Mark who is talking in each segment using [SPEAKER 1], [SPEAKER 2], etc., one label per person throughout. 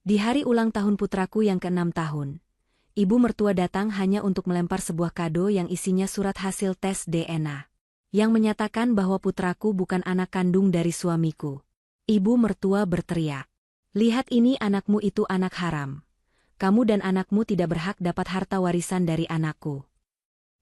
[SPEAKER 1] Di hari ulang tahun putraku yang ke-6 tahun, ibu mertua datang hanya untuk melempar sebuah kado yang isinya surat hasil tes DNA, yang menyatakan bahwa putraku bukan anak kandung dari suamiku. Ibu mertua berteriak, "Lihat ini, anakmu itu anak haram. Kamu dan anakmu tidak berhak dapat harta warisan dari anakku."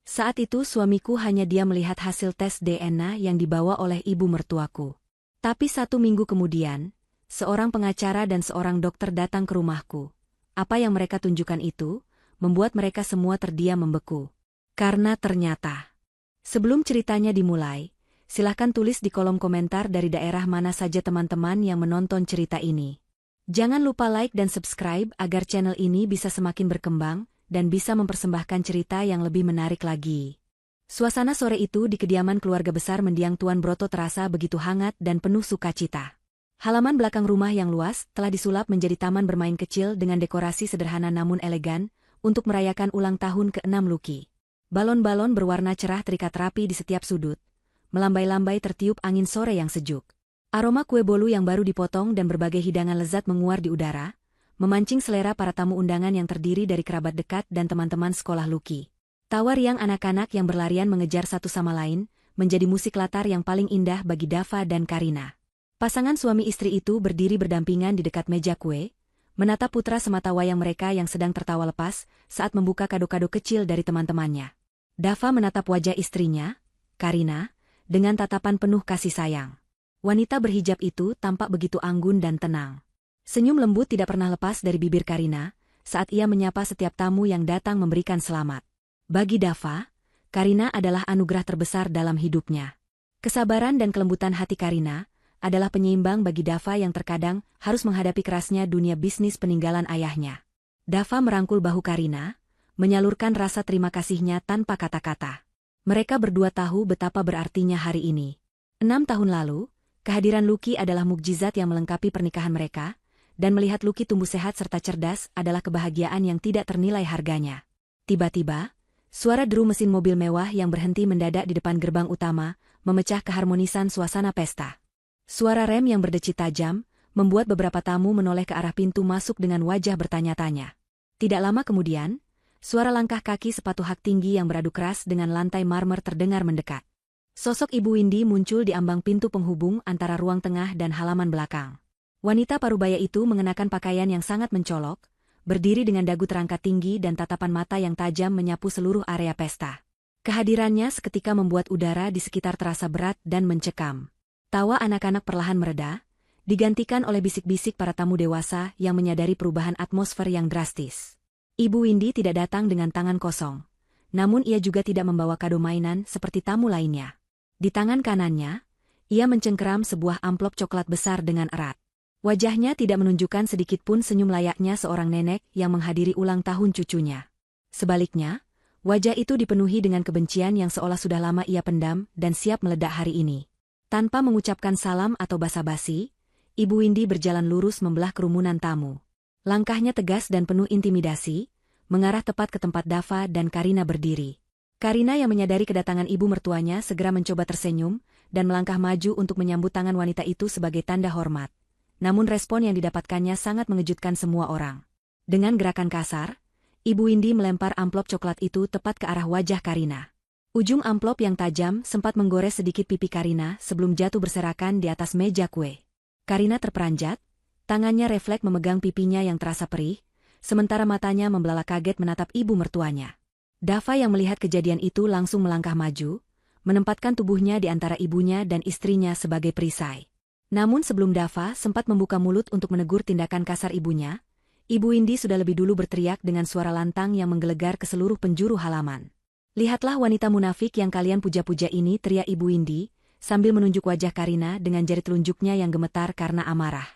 [SPEAKER 1] Saat itu suamiku hanya diam melihat hasil tes DNA yang dibawa oleh ibu mertuaku. Tapi 1 minggu kemudian, seorang pengacara dan seorang dokter datang ke rumahku. Apa yang mereka tunjukkan itu membuat mereka semua terdiam membeku. Karena ternyata, sebelum ceritanya dimulai, silahkan tulis di kolom komentar dari daerah mana saja teman-teman yang menonton cerita ini. Jangan lupa like dan subscribe agar channel ini bisa semakin berkembang dan bisa mempersembahkan cerita yang lebih menarik lagi. Suasana sore itu di kediaman keluarga besar mendiang Tuan Broto terasa begitu hangat dan penuh sukacita. Halaman belakang rumah yang luas telah disulap menjadi taman bermain kecil dengan dekorasi sederhana namun elegan untuk merayakan ulang tahun ke-6 Lucky. Balon-balon berwarna cerah terikat rapi di setiap sudut, melambai-lambai tertiup angin sore yang sejuk. Aroma kue bolu yang baru dipotong dan berbagai hidangan lezat menguar di udara, memancing selera para tamu undangan yang terdiri dari kerabat dekat dan teman-teman sekolah Lucky. Tawa riang anak-anak yang berlarian mengejar satu sama lain, menjadi musik latar yang paling indah bagi Dava dan Karina. Pasangan suami istri itu berdiri berdampingan di dekat meja kue, menatap putra semata wayang mereka yang sedang tertawa lepas saat membuka kado-kado kecil dari teman-temannya. Dava menatap wajah istrinya, Karina, dengan tatapan penuh kasih sayang. Wanita berhijab itu tampak begitu anggun dan tenang. Senyum lembut tidak pernah lepas dari bibir Karina saat ia menyapa setiap tamu yang datang memberikan selamat. Bagi Dava, Karina adalah anugerah terbesar dalam hidupnya. Kesabaran dan kelembutan hati Karina adalah penyeimbang bagi Dava yang terkadang harus menghadapi kerasnya dunia bisnis peninggalan ayahnya. Dava merangkul bahu Karina, menyalurkan rasa terima kasihnya tanpa kata-kata. Mereka berdua tahu betapa berartinya hari ini. 6 tahun lalu, kehadiran Lucky adalah mukjizat yang melengkapi pernikahan mereka, dan melihat Lucky tumbuh sehat serta cerdas adalah kebahagiaan yang tidak ternilai harganya. Tiba-tiba, suara deru mesin mobil mewah yang berhenti mendadak di depan gerbang utama memecah keharmonisan suasana pesta. Suara rem yang berdecit tajam membuat beberapa tamu menoleh ke arah pintu masuk dengan wajah bertanya-tanya. Tidak lama kemudian, suara langkah kaki sepatu hak tinggi yang beradu keras dengan lantai marmer terdengar mendekat. Sosok Ibu Windy muncul di ambang pintu penghubung antara ruang tengah dan halaman belakang. Wanita parubaya itu mengenakan pakaian yang sangat mencolok, berdiri dengan dagu terangkat tinggi dan tatapan mata yang tajam menyapu seluruh area pesta. Kehadirannya seketika membuat udara di sekitar terasa berat dan mencekam. Tawa anak-anak perlahan mereda, digantikan oleh bisik-bisik para tamu dewasa yang menyadari perubahan atmosfer yang drastis. Ibu Windy tidak datang dengan tangan kosong, namun ia juga tidak membawa kado mainan seperti tamu lainnya. Di tangan kanannya, ia mencengkeram sebuah amplop coklat besar dengan erat. Wajahnya tidak menunjukkan sedikitpun senyum layaknya seorang nenek yang menghadiri ulang tahun cucunya. Sebaliknya, wajah itu dipenuhi dengan kebencian yang seolah sudah lama ia pendam dan siap meledak hari ini. Tanpa mengucapkan salam atau basa-basi, Ibu Windy berjalan lurus membelah kerumunan tamu. Langkahnya tegas dan penuh intimidasi, mengarah tepat ke tempat Dava dan Karina berdiri. Karina yang menyadari kedatangan ibu mertuanya segera mencoba tersenyum dan melangkah maju untuk menyambut tangan wanita itu sebagai tanda hormat. Namun respon yang didapatkannya sangat mengejutkan semua orang. Dengan gerakan kasar, Ibu Windy melempar amplop coklat itu tepat ke arah wajah Karina. Ujung amplop yang tajam sempat menggores sedikit pipi Karina sebelum jatuh berserakan di atas meja kue. Karina terperanjat, tangannya refleks memegang pipinya yang terasa perih, sementara matanya membelalak kaget menatap ibu mertuanya. Dava yang melihat kejadian itu langsung melangkah maju, menempatkan tubuhnya di antara ibunya dan istrinya sebagai perisai. Namun sebelum Dava sempat membuka mulut untuk menegur tindakan kasar ibunya, Ibu Windy sudah lebih dulu berteriak dengan suara lantang yang menggelegar ke seluruh penjuru halaman. "Lihatlah wanita munafik yang kalian puja-puja ini," teriak Ibu Windy, sambil menunjuk wajah Karina dengan jari telunjuknya yang gemetar karena amarah.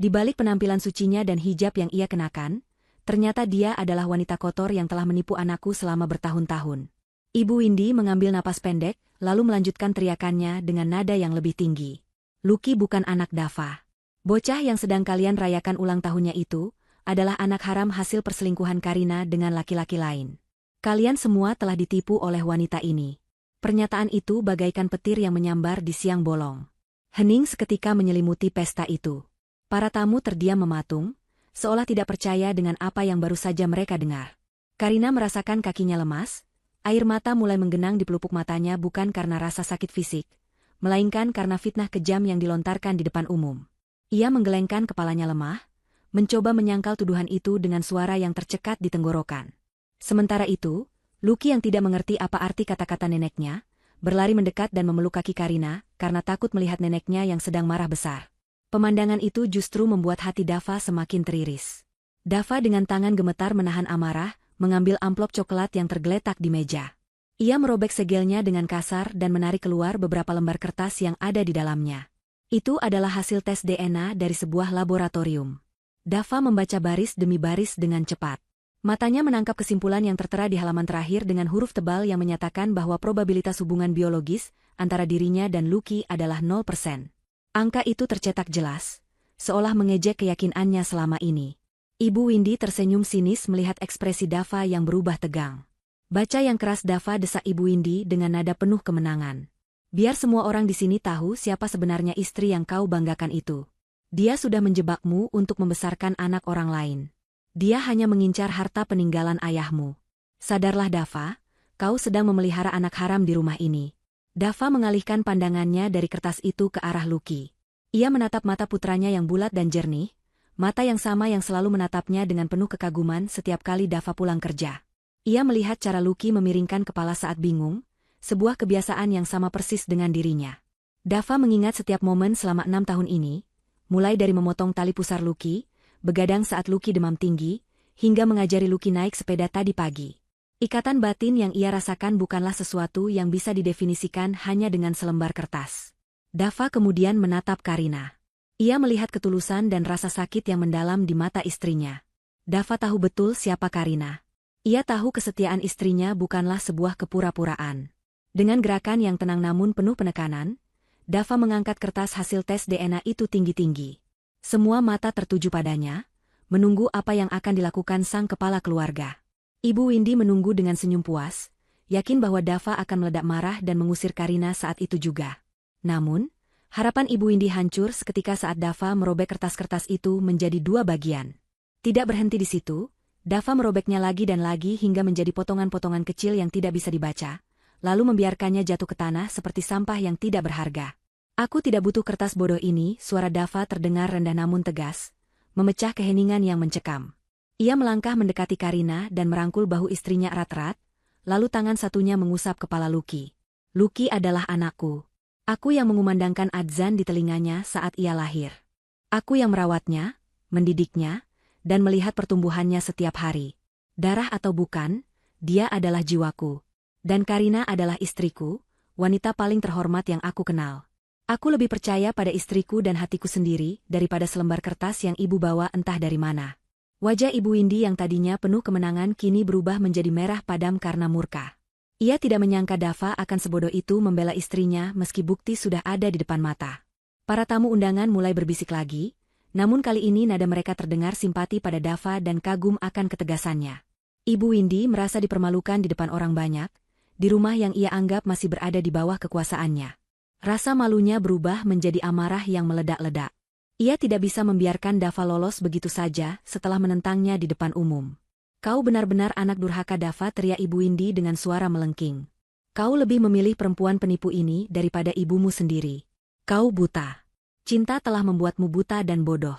[SPEAKER 1] Di balik penampilan sucinya dan hijab yang ia kenakan, ternyata dia adalah wanita kotor yang telah menipu anakku selama bertahun-tahun. Ibu Windy mengambil napas pendek, lalu melanjutkan teriakannya dengan nada yang lebih tinggi. "Lucky bukan anak Dava. Bocah yang sedang kalian rayakan ulang tahunnya itu adalah anak haram hasil perselingkuhan Karina dengan laki-laki lain. Kalian semua telah ditipu oleh wanita ini." Pernyataan itu bagaikan petir yang menyambar di siang bolong. Hening seketika menyelimuti pesta itu. Para tamu terdiam mematung, seolah tidak percaya dengan apa yang baru saja mereka dengar. Karina merasakan kakinya lemas, air mata mulai menggenang di pelupuk matanya bukan karena rasa sakit fisik, melainkan karena fitnah kejam yang dilontarkan di depan umum. Ia menggelengkan kepalanya lemah, mencoba menyangkal tuduhan itu dengan suara yang tercekat di tenggorokan. Sementara itu, Lucky yang tidak mengerti apa arti kata-kata neneknya, berlari mendekat dan memeluk kaki Karina karena takut melihat neneknya yang sedang marah besar. Pemandangan itu justru membuat hati Dava semakin teriris. Dava dengan tangan gemetar menahan amarah, mengambil amplop coklat yang tergeletak di meja. Ia merobek segelnya dengan kasar dan menarik keluar beberapa lembar kertas yang ada di dalamnya. Itu adalah hasil tes DNA dari sebuah laboratorium. Dava membaca baris demi baris dengan cepat. Matanya menangkap kesimpulan yang tertera di halaman terakhir dengan huruf tebal yang menyatakan bahwa probabilitas hubungan biologis antara dirinya dan Lucky adalah 0%. Angka itu tercetak jelas, seolah mengejek keyakinannya selama ini. Ibu Windy tersenyum sinis melihat ekspresi Dava yang berubah tegang. Baca yang keras, Dava, desak Ibu Windy dengan nada penuh kemenangan. Biar semua orang di sini tahu siapa sebenarnya istri yang kau banggakan itu. Dia sudah menjebakmu untuk membesarkan anak orang lain. Dia hanya mengincar harta peninggalan ayahmu. Sadarlah Dava, kau sedang memelihara anak haram di rumah ini. Dava mengalihkan pandangannya dari kertas itu ke arah Lucky. Ia menatap mata putranya yang bulat dan jernih, mata yang sama yang selalu menatapnya dengan penuh kekaguman setiap kali Dava pulang kerja. Ia melihat cara Lucky memiringkan kepala saat bingung, sebuah kebiasaan yang sama persis dengan dirinya. Dava mengingat setiap momen selama 6 tahun ini, mulai dari memotong tali pusar Lucky, begadang saat Lucky demam tinggi, hingga mengajari Lucky naik sepeda tadi pagi. Ikatan batin yang ia rasakan bukanlah sesuatu yang bisa didefinisikan hanya dengan selembar kertas. Dava kemudian menatap Karina. Ia melihat ketulusan dan rasa sakit yang mendalam di mata istrinya. Dava tahu betul siapa Karina. Ia tahu kesetiaan istrinya bukanlah sebuah kepura-puraan. Dengan gerakan yang tenang namun penuh penekanan, Dava mengangkat kertas hasil tes DNA itu tinggi-tinggi. Semua mata tertuju padanya, menunggu apa yang akan dilakukan sang kepala keluarga. Ibu Windy menunggu dengan senyum puas, yakin bahwa Dava akan meledak marah dan mengusir Karina saat itu juga. Namun, harapan Ibu Windy hancur seketika saat Dava merobek kertas-kertas itu menjadi 2 bagian. Tidak berhenti di situ, Dava merobeknya lagi dan lagi hingga menjadi potongan-potongan kecil yang tidak bisa dibaca, lalu membiarkannya jatuh ke tanah seperti sampah yang tidak berharga. Aku tidak butuh kertas bodoh ini, suara Dava terdengar rendah namun tegas, memecah keheningan yang mencekam. Ia melangkah mendekati Karina dan merangkul bahu istrinya erat-erat, lalu tangan satunya mengusap kepala Lucky. Lucky adalah anakku. Aku yang mengumandangkan adzan di telinganya saat ia lahir. Aku yang merawatnya, mendidiknya, dan melihat pertumbuhannya setiap hari. Darah atau bukan, dia adalah jiwaku. Dan Karina adalah istriku, wanita paling terhormat yang aku kenal. Aku lebih percaya pada istriku dan hatiku sendiri daripada selembar kertas yang ibu bawa entah dari mana. Wajah Ibu Windy yang tadinya penuh kemenangan kini berubah menjadi merah padam karena murka. Ia tidak menyangka Dava akan sebodoh itu membela istrinya meski bukti sudah ada di depan mata. Para tamu undangan mulai berbisik lagi, namun kali ini nada mereka terdengar simpati pada Dava dan kagum akan ketegasannya. Ibu Windy merasa dipermalukan di depan orang banyak, di rumah yang ia anggap masih berada di bawah kekuasaannya. Rasa malunya berubah menjadi amarah yang meledak-ledak. Ia tidak bisa membiarkan Dava lolos begitu saja setelah menentangnya di depan umum. Kau benar-benar anak durhaka, Dava, teriak Ibu Windy dengan suara melengking. Kau lebih memilih perempuan penipu ini daripada ibumu sendiri. Kau buta. Cinta telah membuatmu buta dan bodoh.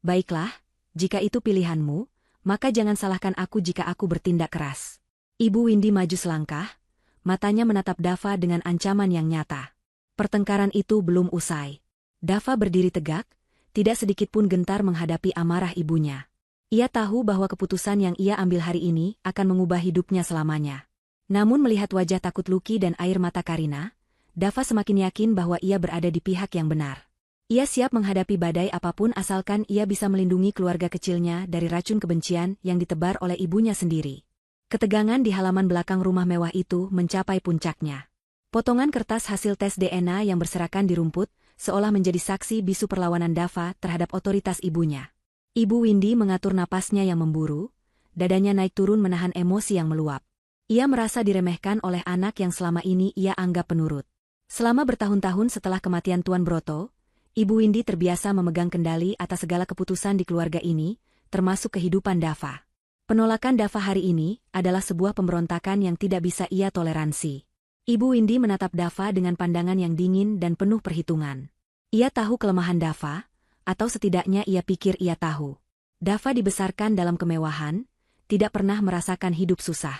[SPEAKER 1] Baiklah, jika itu pilihanmu, maka jangan salahkan aku jika aku bertindak keras. Ibu Windy maju selangkah, matanya menatap Dava dengan ancaman yang nyata. Pertengkaran itu belum usai. Dava berdiri tegak, tidak sedikit pun gentar menghadapi amarah ibunya. Ia tahu bahwa keputusan yang ia ambil hari ini akan mengubah hidupnya selamanya. Namun melihat wajah takut Lucky dan air mata Karina, Dava semakin yakin bahwa ia berada di pihak yang benar. Ia siap menghadapi badai apapun asalkan ia bisa melindungi keluarga kecilnya dari racun kebencian yang ditebar oleh ibunya sendiri. Ketegangan di halaman belakang rumah mewah itu mencapai puncaknya. Potongan kertas hasil tes DNA yang berserakan di rumput, seolah menjadi saksi bisu perlawanan Dava terhadap otoritas ibunya. Ibu Windy mengatur napasnya yang memburu, dadanya naik turun menahan emosi yang meluap. Ia merasa diremehkan oleh anak yang selama ini ia anggap penurut. Selama bertahun-tahun setelah kematian Tuan Broto, Ibu Windy terbiasa memegang kendali atas segala keputusan di keluarga ini, termasuk kehidupan Dava. Penolakan Dava hari ini adalah sebuah pemberontakan yang tidak bisa ia toleransi. Ibu Windy menatap Dava dengan pandangan yang dingin dan penuh perhitungan. Ia tahu kelemahan Dava, atau setidaknya ia pikir ia tahu. Dava dibesarkan dalam kemewahan, tidak pernah merasakan hidup susah.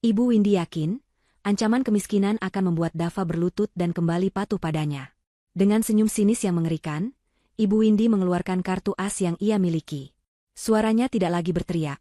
[SPEAKER 1] Ibu Windy yakin, ancaman kemiskinan akan membuat Dava berlutut dan kembali patuh padanya. Dengan senyum sinis yang mengerikan, Ibu Windy mengeluarkan kartu as yang ia miliki. Suaranya tidak lagi berteriak,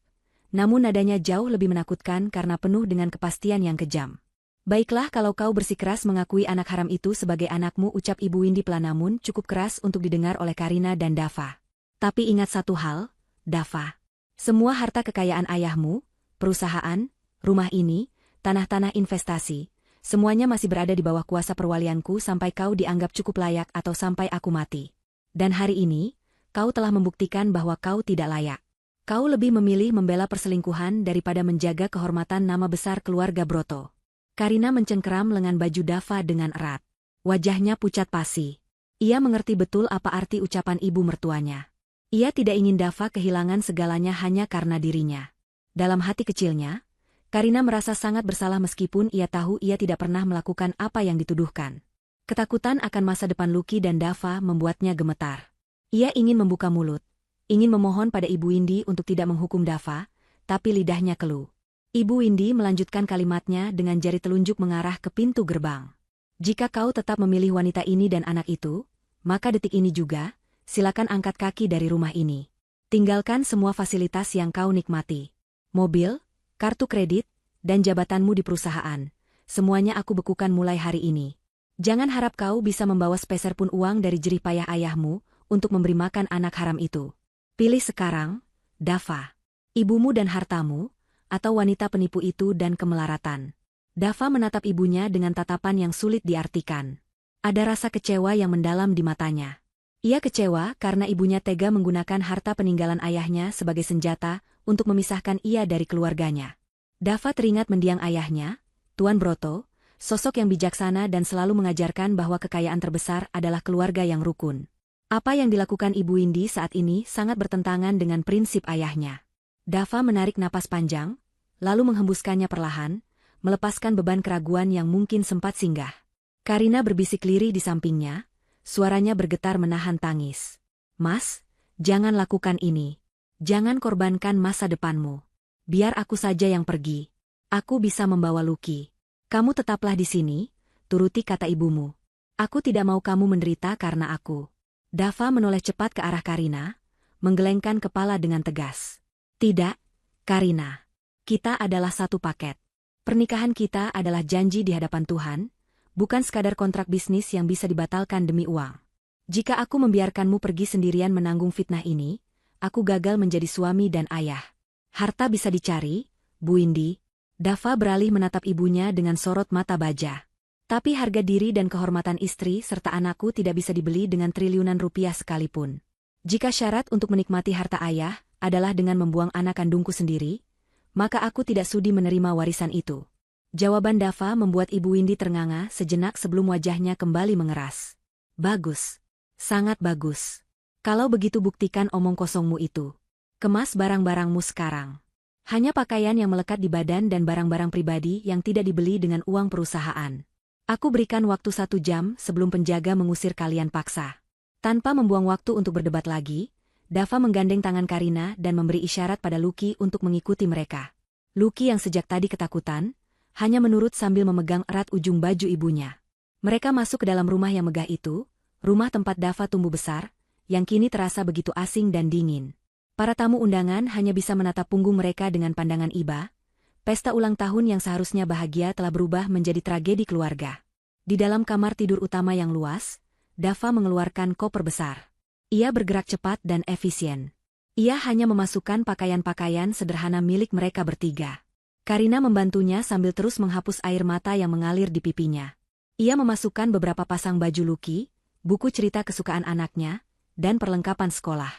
[SPEAKER 1] namun nadanya jauh lebih menakutkan karena penuh dengan kepastian yang kejam. Baiklah kalau kau bersikeras mengakui anak haram itu sebagai anakmu, ucap Ibu Windy pelan namun cukup keras untuk didengar oleh Karina dan Dava. Tapi ingat satu hal, Dava. Semua harta kekayaan ayahmu, perusahaan, rumah ini, tanah-tanah investasi, semuanya masih berada di bawah kuasa perwalianku sampai kau dianggap cukup layak atau sampai aku mati. Dan hari ini, kau telah membuktikan bahwa kau tidak layak. Kau lebih memilih membela perselingkuhan daripada menjaga kehormatan nama besar keluarga Broto. Karina mencengkeram lengan baju Dava dengan erat. Wajahnya pucat pasi. Ia mengerti betul apa arti ucapan ibu mertuanya. Ia tidak ingin Dava kehilangan segalanya hanya karena dirinya. Dalam hati kecilnya, Karina merasa sangat bersalah meskipun ia tahu ia tidak pernah melakukan apa yang dituduhkan. Ketakutan akan masa depan Lucky dan Dava membuatnya gemetar. Ia ingin membuka mulut, ingin memohon pada Ibu Windy untuk tidak menghukum Dava, tapi lidahnya keluh. Ibu Windy melanjutkan kalimatnya dengan jari telunjuk mengarah ke pintu gerbang. Jika kau tetap memilih wanita ini dan anak itu, maka detik ini juga, silakan angkat kaki dari rumah ini. Tinggalkan semua fasilitas yang kau nikmati. Mobil, kartu kredit, dan jabatanmu di perusahaan. Semuanya aku bekukan mulai hari ini. Jangan harap kau bisa membawa sepeser pun uang dari jerih payah ayahmu untuk memberi makan anak haram itu. Pilih sekarang, Dava. Ibumu dan hartamu, atau wanita penipu itu dan kemelaratan. Dava menatap ibunya dengan tatapan yang sulit diartikan. Ada rasa kecewa yang mendalam di matanya. Ia kecewa karena ibunya tega menggunakan harta peninggalan ayahnya sebagai senjata untuk memisahkan ia dari keluarganya. Dava teringat mendiang ayahnya, Tuan Broto, sosok yang bijaksana dan selalu mengajarkan bahwa kekayaan terbesar adalah keluarga yang rukun. Apa yang dilakukan Ibu Windy saat ini sangat bertentangan dengan prinsip ayahnya. Dava menarik napas panjang, lalu menghembuskannya perlahan, melepaskan beban keraguan yang mungkin sempat singgah. Karina berbisik lirih di sampingnya, suaranya bergetar menahan tangis. Mas, jangan lakukan ini. Jangan korbankan masa depanmu. Biar aku saja yang pergi. Aku bisa membawa Lucky. Kamu tetaplah di sini, turuti kata ibumu. Aku tidak mau kamu menderita karena aku. Dava menoleh cepat ke arah Karina, menggelengkan kepala dengan tegas. Tidak, Karina. Kita adalah satu paket. Pernikahan kita adalah janji di hadapan Tuhan, bukan sekadar kontrak bisnis yang bisa dibatalkan demi uang. Jika aku membiarkanmu pergi sendirian menanggung fitnah ini, aku gagal menjadi suami dan ayah. Harta bisa dicari, Bu Windy. Dava beralih menatap ibunya dengan sorot mata baja. Tapi harga diri dan kehormatan istri serta anakku tidak bisa dibeli dengan triliunan rupiah sekalipun. Jika syarat untuk menikmati harta ayah adalah dengan membuang anak kandungku sendiri, maka aku tidak sudi menerima warisan itu. Jawaban Dava membuat Ibu Windy ternganga sejenak sebelum wajahnya kembali mengeras. Bagus. Sangat bagus. Kalau begitu buktikan omong kosongmu itu. Kemas barang-barangmu sekarang. Hanya pakaian yang melekat di badan dan barang-barang pribadi yang tidak dibeli dengan uang perusahaan. Aku berikan waktu 1 jam sebelum penjaga mengusir kalian paksa. Tanpa membuang waktu untuk berdebat lagi, Dava menggandeng tangan Karina dan memberi isyarat pada Lucky untuk mengikuti mereka. Lucky yang sejak tadi ketakutan, hanya menurut sambil memegang erat ujung baju ibunya. Mereka masuk ke dalam rumah yang megah itu, rumah tempat Dava tumbuh besar, yang kini terasa begitu asing dan dingin. Para tamu undangan hanya bisa menatap punggung mereka dengan pandangan iba. Pesta ulang tahun yang seharusnya bahagia telah berubah menjadi tragedi keluarga. Di dalam kamar tidur utama yang luas, Dava mengeluarkan koper besar. Ia bergerak cepat dan efisien. Ia hanya memasukkan pakaian-pakaian sederhana milik mereka bertiga. Karina membantunya sambil terus menghapus air mata yang mengalir di pipinya. Ia memasukkan beberapa pasang baju Lucky, buku cerita kesukaan anaknya, dan perlengkapan sekolah.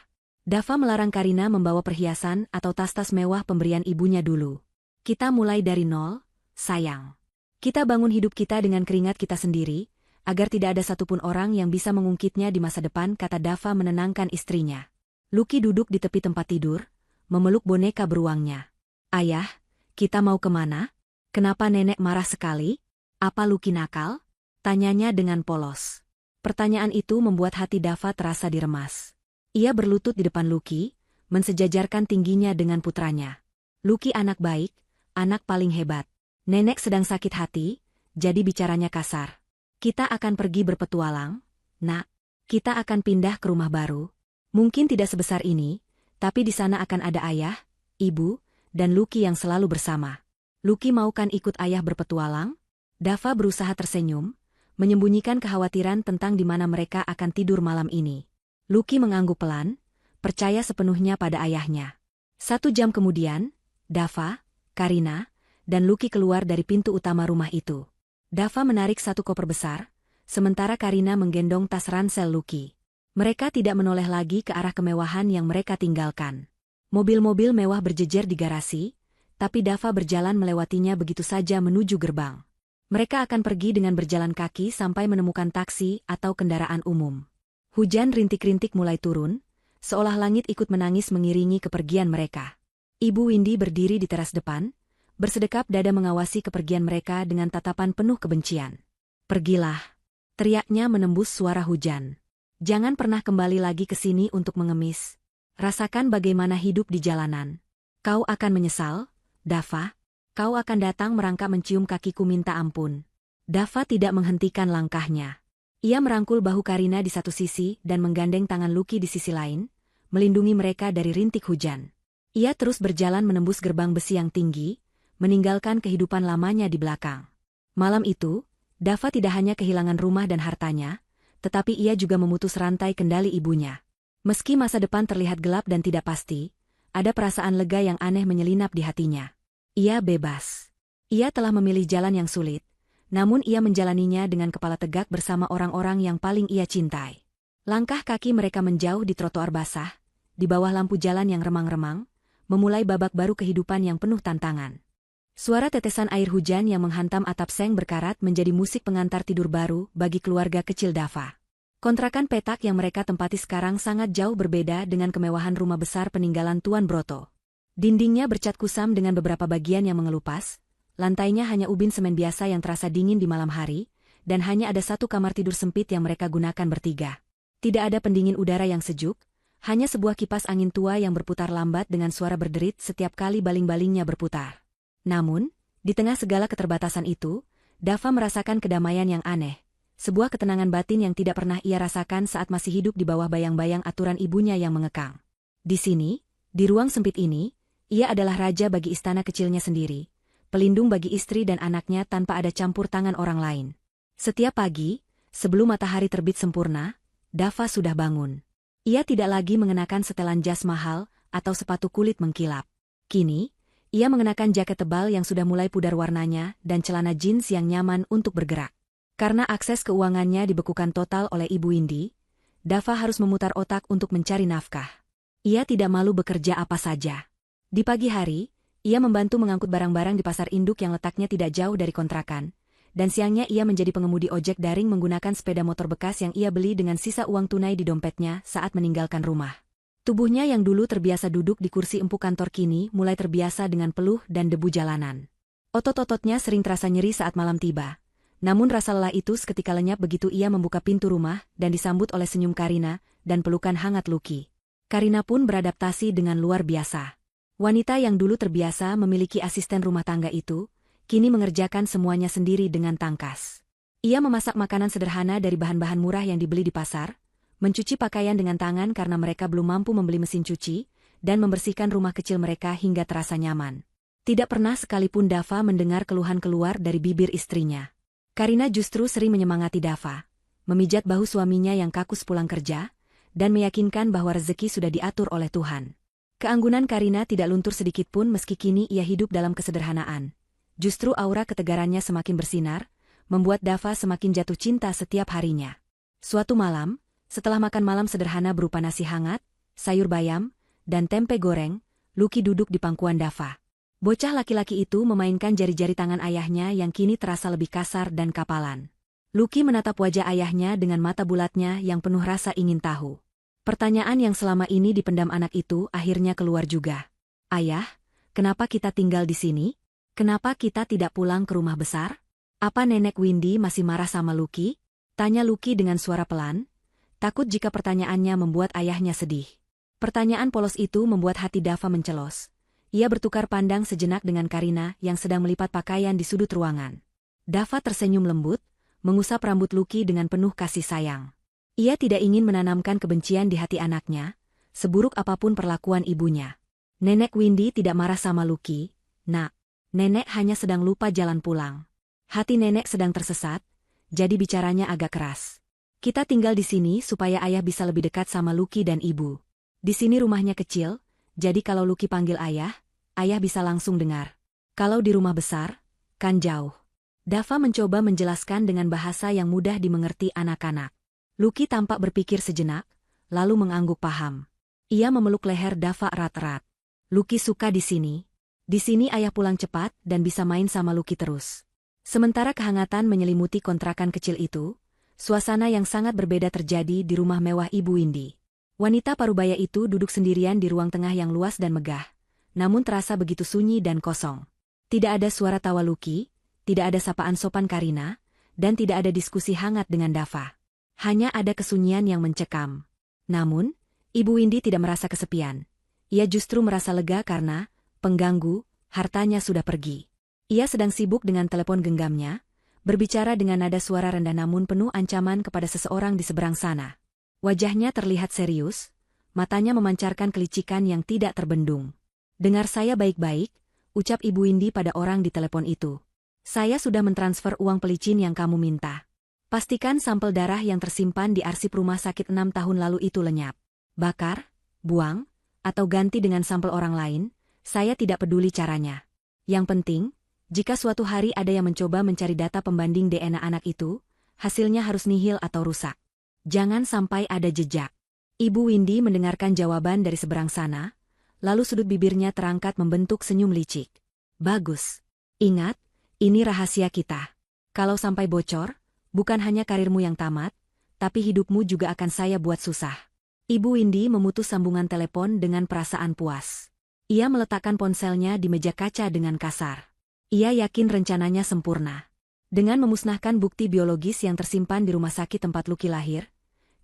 [SPEAKER 1] Dava melarang Karina membawa perhiasan atau tas-tas mewah pemberian ibunya dulu. Kita mulai dari nol, sayang. Kita bangun hidup kita dengan keringat kita sendiri, agar tidak ada satupun orang yang bisa mengungkitnya di masa depan, kata Dava menenangkan istrinya. Lucky duduk di tepi tempat tidur, memeluk boneka beruangnya. "Ayah, kita mau kemana? Kenapa nenek marah sekali? Apa Lucky nakal?" tanyanya dengan polos. Pertanyaan itu membuat hati Dava terasa diremas. Ia berlutut di depan Lucky, mensejajarkan tingginya dengan putranya. "Lucky anak baik, anak paling hebat. Nenek sedang sakit hati, jadi bicaranya kasar. Kita akan pergi berpetualang, Nak. Kita akan pindah ke rumah baru. Mungkin tidak sebesar ini, tapi di sana akan ada ayah, ibu, dan Lucky yang selalu bersama. Lucky mau kan ikut ayah berpetualang?" Dava berusaha tersenyum, menyembunyikan kekhawatiran tentang di mana mereka akan tidur malam ini. Lucky mengangguk pelan, percaya sepenuhnya pada ayahnya. 1 jam kemudian, Dava, Karina, dan Lucky keluar dari pintu utama rumah itu. Dava menarik satu koper besar, sementara Karina menggendong tas ransel Lucky. Mereka tidak menoleh lagi ke arah kemewahan yang mereka tinggalkan. Mobil-mobil mewah berjejer di garasi, tapi Dava berjalan melewatinya begitu saja menuju gerbang. Mereka akan pergi dengan berjalan kaki sampai menemukan taksi atau kendaraan umum. Hujan rintik-rintik mulai turun, seolah langit ikut menangis mengiringi kepergian mereka. Ibu Windy berdiri di teras depan, bersedekap dada mengawasi kepergian mereka dengan tatapan penuh kebencian. "Pergilah," teriaknya menembus suara hujan. "Jangan pernah kembali lagi ke sini untuk mengemis. Rasakan bagaimana hidup di jalanan. Kau akan menyesal, Dava. Kau akan datang merangkak mencium kakiku minta ampun." Dava tidak menghentikan langkahnya. Ia merangkul bahu Karina di satu sisi dan menggandeng tangan Lucky di sisi lain, melindungi mereka dari rintik hujan. Ia terus berjalan menembus gerbang besi yang tinggi, meninggalkan kehidupan lamanya di belakang. Malam itu, Dava tidak hanya kehilangan rumah dan hartanya, tetapi ia juga memutus rantai kendali ibunya. Meski masa depan terlihat gelap dan tidak pasti, ada perasaan lega yang aneh menyelinap di hatinya. Ia bebas. Ia telah memilih jalan yang sulit, namun ia menjalaninya dengan kepala tegak bersama orang-orang yang paling ia cintai. Langkah kaki mereka menjauh di trotoar basah, di bawah lampu jalan yang remang-remang, memulai babak baru kehidupan yang penuh tantangan. Suara tetesan air hujan yang menghantam atap seng berkarat menjadi musik pengantar tidur baru bagi keluarga kecil Dava. Kontrakan petak yang mereka tempati sekarang sangat jauh berbeda dengan kemewahan rumah besar peninggalan Tuan Broto. Dindingnya bercat kusam dengan beberapa bagian yang mengelupas, lantainya hanya ubin semen biasa yang terasa dingin di malam hari, dan hanya ada satu kamar tidur sempit yang mereka gunakan bertiga. Tidak ada pendingin udara yang sejuk, hanya sebuah kipas angin tua yang berputar lambat dengan suara berderit setiap kali baling-balingnya berputar. Namun, di tengah segala keterbatasan itu, Dava merasakan kedamaian yang aneh, sebuah ketenangan batin yang tidak pernah ia rasakan saat masih hidup di bawah bayang-bayang aturan ibunya yang mengekang. Di sini, di ruang sempit ini, ia adalah raja bagi istana kecilnya sendiri, pelindung bagi istri dan anaknya tanpa ada campur tangan orang lain. Setiap pagi, sebelum matahari terbit sempurna, Dava sudah bangun. Ia tidak lagi mengenakan setelan jas mahal atau sepatu kulit mengkilap. Kini, ia mengenakan jaket tebal yang sudah mulai pudar warnanya dan celana jeans yang nyaman untuk bergerak. Karena akses keuangannya dibekukan total oleh Ibu Windy, Dava harus memutar otak untuk mencari nafkah. Ia tidak malu bekerja apa saja. Di pagi hari, ia membantu mengangkut barang-barang di pasar induk yang letaknya tidak jauh dari kontrakan, dan siangnya ia menjadi pengemudi ojek daring menggunakan sepeda motor bekas yang ia beli dengan sisa uang tunai di dompetnya saat meninggalkan rumah. Tubuhnya yang dulu terbiasa duduk di kursi empuk kantor kini mulai terbiasa dengan peluh dan debu jalanan. Otot-ototnya sering terasa nyeri saat malam tiba. Namun rasa lelah itu seketika lenyap begitu ia membuka pintu rumah dan disambut oleh senyum Karina dan pelukan hangat Lucky. Karina pun beradaptasi dengan luar biasa. Wanita yang dulu terbiasa memiliki asisten rumah tangga itu, kini mengerjakan semuanya sendiri dengan tangkas. Ia memasak makanan sederhana dari bahan-bahan murah yang dibeli di pasar, mencuci pakaian dengan tangan karena mereka belum mampu membeli mesin cuci, dan membersihkan rumah kecil mereka hingga terasa nyaman. Tidak pernah sekalipun Dava mendengar keluhan keluar dari bibir istrinya. Karina justru sering menyemangati Dava, memijat bahu suaminya yang kaku pulang kerja, dan meyakinkan bahwa rezeki sudah diatur oleh Tuhan. Keanggunan Karina tidak luntur sedikitpun meski kini ia hidup dalam kesederhanaan. Justru aura ketegarannya semakin bersinar, membuat Dava semakin jatuh cinta setiap harinya. Suatu malam, setelah makan malam sederhana berupa nasi hangat, sayur bayam, dan tempe goreng, Lucky duduk di pangkuan Dava. Bocah laki-laki itu memainkan jari-jari tangan ayahnya yang kini terasa lebih kasar dan kapalan. Lucky menatap wajah ayahnya dengan mata bulatnya yang penuh rasa ingin tahu. Pertanyaan yang selama ini dipendam anak itu akhirnya keluar juga. "Ayah, kenapa kita tinggal di sini? Kenapa kita tidak pulang ke rumah besar? Apa Nenek Windy masih marah sama Lucky?" Tanya Lucky dengan suara pelan, takut jika pertanyaannya membuat ayahnya sedih. Pertanyaan polos itu membuat hati Dava mencelos. Ia bertukar pandang sejenak dengan Karina yang sedang melipat pakaian di sudut ruangan. Dava tersenyum lembut, mengusap rambut Lucky dengan penuh kasih sayang. Ia tidak ingin menanamkan kebencian di hati anaknya, seburuk apapun perlakuan ibunya. Nenek Windy tidak marah sama Lucky, "Nak, Nenek hanya sedang lupa jalan pulang. Hati Nenek sedang tersesat, jadi bicaranya agak keras. Kita tinggal di sini supaya ayah bisa lebih dekat sama Lucky dan ibu. Di sini rumahnya kecil, jadi kalau Lucky panggil ayah bisa langsung dengar. Kalau di rumah besar, kan jauh." Dava mencoba menjelaskan dengan bahasa yang mudah dimengerti anak-anak. Lucky tampak berpikir sejenak, lalu mengangguk paham. Ia memeluk leher Dava erat-erat. "Lucky suka di sini. Di sini ayah pulang cepat dan bisa main sama Lucky terus." Sementara kehangatan menyelimuti kontrakan kecil itu, suasana yang sangat berbeda terjadi di rumah mewah Ibu Windy. Wanita parubaya itu duduk sendirian di ruang tengah yang luas dan megah, namun terasa begitu sunyi dan kosong. Tidak ada suara tawa Lucky, tidak ada sapaan sopan Karina, dan tidak ada diskusi hangat dengan Dava. Hanya ada kesunyian yang mencekam. Namun, Ibu Windy tidak merasa kesepian. Ia justru merasa lega karena pengganggu, hartanya sudah pergi. Ia sedang sibuk dengan telepon genggamnya, berbicara dengan nada suara rendah namun penuh ancaman kepada seseorang di seberang sana. Wajahnya terlihat serius, matanya memancarkan kelicikan yang tidak terbendung. "Dengar saya baik-baik," ucap Ibu Windy pada orang di telepon itu. "Saya sudah mentransfer uang pelicin yang kamu minta. Pastikan sampel darah yang tersimpan di arsip rumah sakit 6 tahun lalu itu lenyap. Bakar, buang, atau ganti dengan sampel orang lain, saya tidak peduli caranya. Yang penting, jika suatu hari ada yang mencoba mencari data pembanding DNA anak itu, hasilnya harus nihil atau rusak. Jangan sampai ada jejak." Ibu Windy mendengarkan jawaban dari seberang sana, lalu sudut bibirnya terangkat membentuk senyum licik. "Bagus. Ingat, ini rahasia kita. Kalau sampai bocor, bukan hanya karirmu yang tamat, tapi hidupmu juga akan saya buat susah." Ibu Windy memutus sambungan telepon dengan perasaan puas. Ia meletakkan ponselnya di meja kaca dengan kasar. Ia yakin rencananya sempurna. Dengan memusnahkan bukti biologis yang tersimpan di rumah sakit tempat Lucky lahir,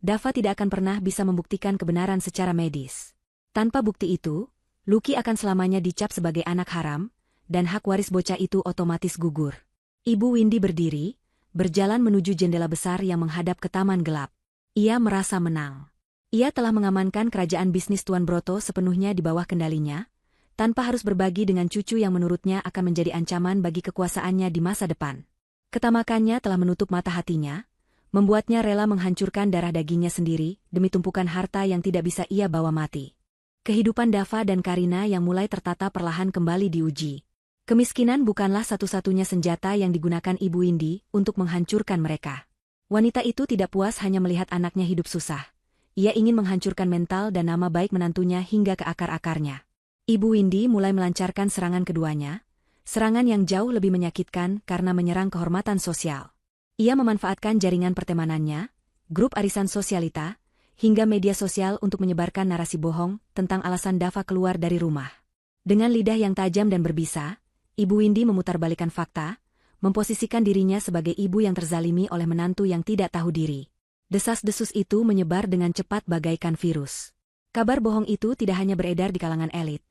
[SPEAKER 1] Dava tidak akan pernah bisa membuktikan kebenaran secara medis. Tanpa bukti itu, Lucky akan selamanya dicap sebagai anak haram, dan hak waris bocah itu otomatis gugur. Ibu Windy berdiri, berjalan menuju jendela besar yang menghadap ke taman gelap. Ia merasa menang. Ia telah mengamankan kerajaan bisnis Tuan Broto sepenuhnya di bawah kendalinya, tanpa harus berbagi dengan cucu yang menurutnya akan menjadi ancaman bagi kekuasaannya di masa depan. Ketamakannya telah menutup mata hatinya, membuatnya rela menghancurkan darah dagingnya sendiri demi tumpukan harta yang tidak bisa ia bawa mati. Kehidupan Dava dan Karina yang mulai tertata perlahan kembali diuji. Kemiskinan bukanlah satu-satunya senjata yang digunakan Ibu Windy untuk menghancurkan mereka. Wanita itu tidak puas hanya melihat anaknya hidup susah. Ia ingin menghancurkan mental dan nama baik menantunya hingga ke akar-akarnya. Ibu Windy mulai melancarkan serangan keduanya, serangan yang jauh lebih menyakitkan karena menyerang kehormatan sosial. Ia memanfaatkan jaringan pertemanannya, grup arisan sosialita, hingga media sosial untuk menyebarkan narasi bohong tentang alasan Dava keluar dari rumah. Dengan lidah yang tajam dan berbisa, Ibu Windy memutarbalikkan fakta, memposisikan dirinya sebagai ibu yang terzalimi oleh menantu yang tidak tahu diri. Desas-desus itu menyebar dengan cepat bagaikan virus. Kabar bohong itu tidak hanya beredar di kalangan elit,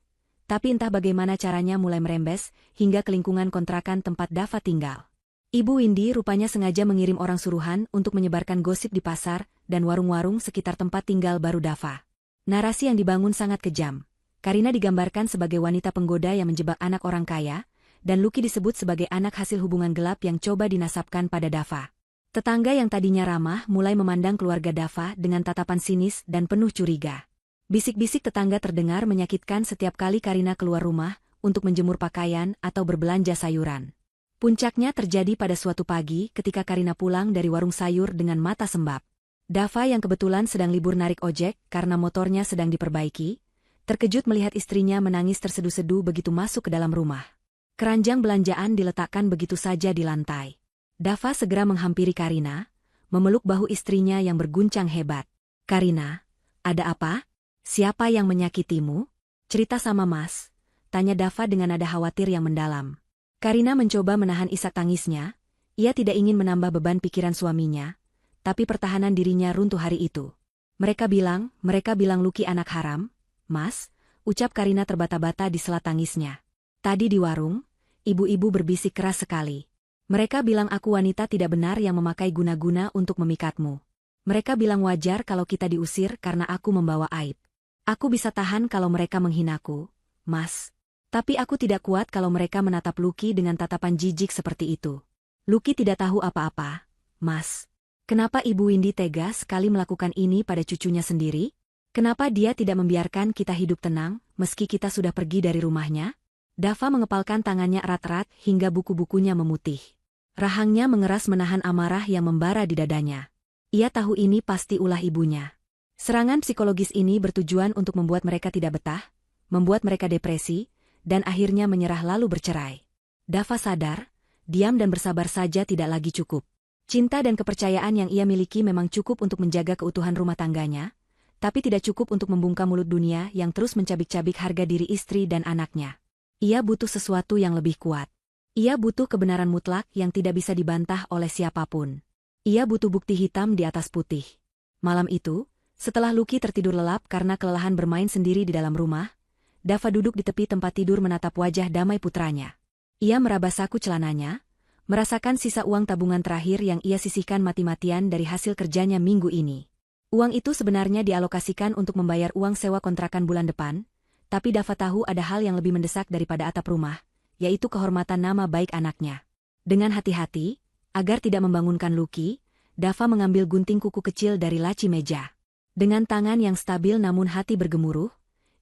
[SPEAKER 1] tapi entah bagaimana caranya mulai merembes hingga ke lingkungan kontrakan tempat Dava tinggal. Ibu Windy rupanya sengaja mengirim orang suruhan untuk menyebarkan gosip di pasar dan warung-warung sekitar tempat tinggal baru Dava. Narasi yang dibangun sangat kejam. Karina digambarkan sebagai wanita penggoda yang menjebak anak orang kaya, dan Lucky disebut sebagai anak hasil hubungan gelap yang coba dinasabkan pada Dava. Tetangga yang tadinya ramah mulai memandang keluarga Dava dengan tatapan sinis dan penuh curiga. Bisik-bisik tetangga terdengar menyakitkan setiap kali Karina keluar rumah untuk menjemur pakaian atau berbelanja sayuran. Puncaknya terjadi pada suatu pagi ketika Karina pulang dari warung sayur dengan mata sembab. Dava yang kebetulan sedang libur narik ojek karena motornya sedang diperbaiki, terkejut melihat istrinya menangis terseduh-seduh begitu masuk ke dalam rumah. Keranjang belanjaan diletakkan begitu saja di lantai. Dava segera menghampiri Karina, memeluk bahu istrinya yang berguncang hebat. "Karina, ada apa? Siapa yang menyakitimu? Cerita sama Mas. Tanya Dava dengan nada khawatir yang mendalam. Karina mencoba menahan isak tangisnya. Ia tidak ingin menambah beban pikiran suaminya, tapi pertahanan dirinya runtuh hari itu. Mereka bilang Lucky anak haram, Mas, ucap Karina terbata-bata di sela tangisnya. Tadi di warung, ibu-ibu berbisik keras sekali. Mereka bilang aku wanita tidak benar yang memakai guna-guna untuk memikatmu. Mereka bilang wajar kalau kita diusir karena aku membawa aib. Aku bisa tahan kalau mereka menghinaku, Mas. Tapi aku tidak kuat kalau mereka menatap Lucky dengan tatapan jijik seperti itu. Lucky tidak tahu apa-apa, Mas. Kenapa Ibu Windy tega sekali melakukan ini pada cucunya sendiri? Kenapa dia tidak membiarkan kita hidup tenang, meski kita sudah pergi dari rumahnya? Dava mengepalkan tangannya erat-erat hingga buku-bukunya memutih. Rahangnya mengeras menahan amarah yang membara di dadanya. Ia tahu ini pasti ulah ibunya. Serangan psikologis ini bertujuan untuk membuat mereka tidak betah, membuat mereka depresi, dan akhirnya menyerah lalu bercerai. Dava sadar, diam dan bersabar saja tidak lagi cukup. Cinta dan kepercayaan yang ia miliki memang cukup untuk menjaga keutuhan rumah tangganya, tapi tidak cukup untuk membungkam mulut dunia yang terus mencabik-cabik harga diri istri dan anaknya. Ia butuh sesuatu yang lebih kuat. Ia butuh kebenaran mutlak yang tidak bisa dibantah oleh siapapun. Ia butuh bukti hitam di atas putih. Malam itu, setelah Lucky tertidur lelap karena kelelahan bermain sendiri di dalam rumah, Dava duduk di tepi tempat tidur menatap wajah damai putranya. Ia meraba saku celananya, merasakan sisa uang tabungan terakhir yang ia sisihkan mati-matian dari hasil kerjanya minggu ini. Uang itu sebenarnya dialokasikan untuk membayar uang sewa kontrakan bulan depan, tapi Dava tahu ada hal yang lebih mendesak daripada atap rumah, yaitu kehormatan nama baik anaknya. Dengan hati-hati, agar tidak membangunkan Lucky, Dava mengambil gunting kuku kecil dari laci meja. Dengan tangan yang stabil namun hati bergemuruh,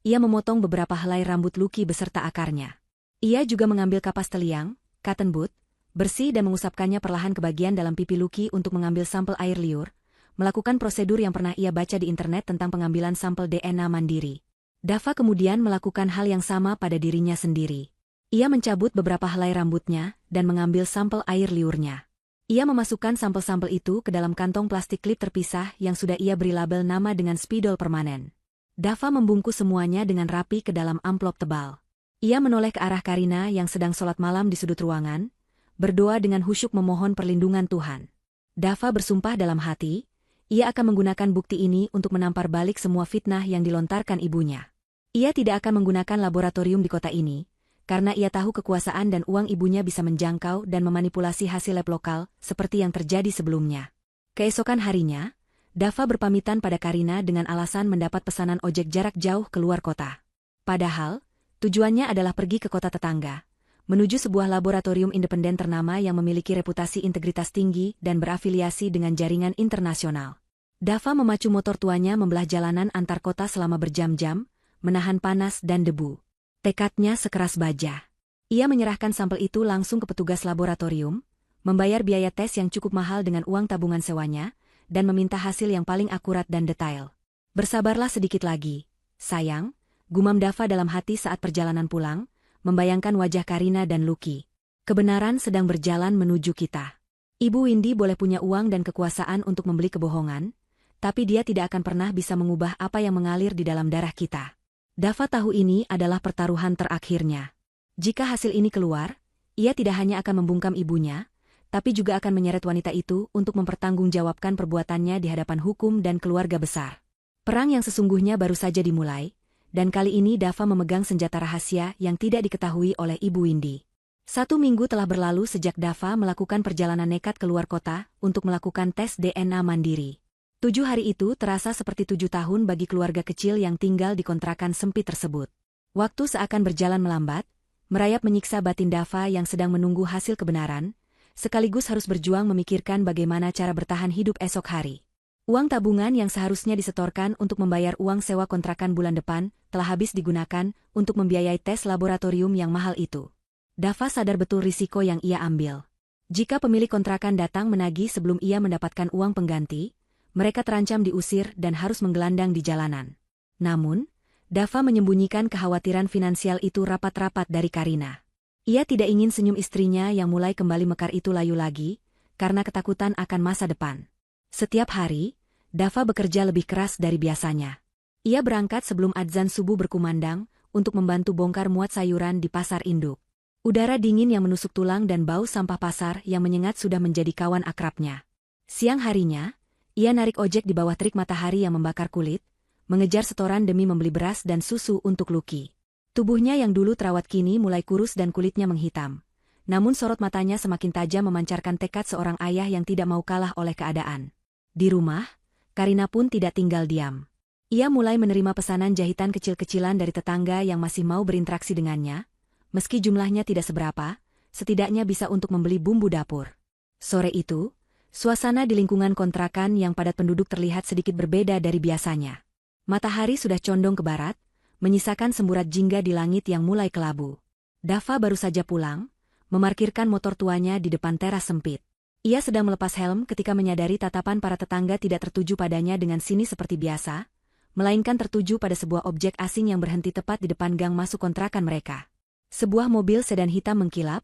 [SPEAKER 1] ia memotong beberapa helai rambut Lucky beserta akarnya. Ia juga mengambil kapas teliang, cotton bud, bersih dan mengusapkannya perlahan ke bagian dalam pipi Lucky untuk mengambil sampel air liur, melakukan prosedur yang pernah ia baca di internet tentang pengambilan sampel DNA mandiri. Dava kemudian melakukan hal yang sama pada dirinya sendiri. Ia mencabut beberapa helai rambutnya dan mengambil sampel air liurnya. Ia memasukkan sampel-sampel itu ke dalam kantong plastik klip terpisah yang sudah ia beri label nama dengan spidol permanen. Dava membungkus semuanya dengan rapi ke dalam amplop tebal. Ia menoleh ke arah Karina yang sedang sholat malam di sudut ruangan, berdoa dengan khusyuk memohon perlindungan Tuhan. Dava bersumpah dalam hati, ia akan menggunakan bukti ini untuk menampar balik semua fitnah yang dilontarkan ibunya. Ia tidak akan menggunakan laboratorium di kota ini, karena ia tahu kekuasaan dan uang ibunya bisa menjangkau dan memanipulasi hasil lab lokal seperti yang terjadi sebelumnya. Keesokan harinya, Dava berpamitan pada Karina dengan alasan mendapat pesanan ojek jarak jauh keluar kota. Padahal, tujuannya adalah pergi ke kota tetangga, menuju sebuah laboratorium independen ternama yang memiliki reputasi integritas tinggi dan berafiliasi dengan jaringan internasional. Dava memacu motor tuanya membelah jalanan antar kota selama berjam-jam, menahan panas dan debu. Tekadnya sekeras baja. Ia menyerahkan sampel itu langsung ke petugas laboratorium, membayar biaya tes yang cukup mahal dengan uang tabungan sewanya, dan meminta hasil yang paling akurat dan detail. Bersabarlah sedikit lagi, sayang, gumam Dava dalam hati saat perjalanan pulang, membayangkan wajah Karina dan Lucky. Kebenaran sedang berjalan menuju kita. Ibu Windy boleh punya uang dan kekuasaan untuk membeli kebohongan, tapi dia tidak akan pernah bisa mengubah apa yang mengalir di dalam darah kita. Dava tahu ini adalah pertaruhan terakhirnya. Jika hasil ini keluar, ia tidak hanya akan membungkam ibunya, tapi juga akan menyeret wanita itu untuk mempertanggungjawabkan perbuatannya di hadapan hukum dan keluarga besar. Perang yang sesungguhnya baru saja dimulai, dan kali ini Dava memegang senjata rahasia yang tidak diketahui oleh Ibu Windy. 1 minggu telah berlalu sejak Dava melakukan perjalanan nekat keluar kota untuk melakukan tes DNA mandiri. 7 hari itu terasa seperti 7 tahun bagi keluarga kecil yang tinggal di kontrakan sempit tersebut. Waktu seakan berjalan melambat, merayap menyiksa batin Dava yang sedang menunggu hasil kebenaran, sekaligus harus berjuang memikirkan bagaimana cara bertahan hidup esok hari. Uang tabungan yang seharusnya disetorkan untuk membayar uang sewa kontrakan bulan depan telah habis digunakan untuk membiayai tes laboratorium yang mahal itu. Dava sadar betul risiko yang ia ambil. Jika pemilik kontrakan datang menagih sebelum ia mendapatkan uang pengganti, mereka terancam diusir dan harus menggelandang di jalanan. Namun, Dava menyembunyikan kekhawatiran finansial itu rapat-rapat dari Karina. Ia tidak ingin senyum istrinya yang mulai kembali mekar itu layu lagi, karena ketakutan akan masa depan. Setiap hari, Dava bekerja lebih keras dari biasanya. Ia berangkat sebelum adzan subuh berkumandang, untuk membantu bongkar muat sayuran di pasar induk. Udara dingin yang menusuk tulang dan bau sampah pasar yang menyengat sudah menjadi kawan akrabnya. Siang harinya, ia narik ojek di bawah terik matahari yang membakar kulit, mengejar setoran demi membeli beras dan susu untuk Lucky. Tubuhnya yang dulu terawat kini mulai kurus dan kulitnya menghitam. Namun sorot matanya semakin tajam memancarkan tekad seorang ayah yang tidak mau kalah oleh keadaan. Di rumah, Karina pun tidak tinggal diam. Ia mulai menerima pesanan jahitan kecil-kecilan dari tetangga yang masih mau berinteraksi dengannya. Meski jumlahnya tidak seberapa, setidaknya bisa untuk membeli bumbu dapur. Sore itu, suasana di lingkungan kontrakan yang padat penduduk terlihat sedikit berbeda dari biasanya. Matahari sudah condong ke barat, menyisakan semburat jingga di langit yang mulai kelabu. Dava baru saja pulang, memarkirkan motor tuanya di depan teras sempit. Ia sedang melepas helm ketika menyadari tatapan para tetangga tidak tertuju padanya dengan sini seperti biasa, melainkan tertuju pada sebuah objek asing yang berhenti tepat di depan gang masuk kontrakan mereka. Sebuah mobil sedan hitam mengkilap,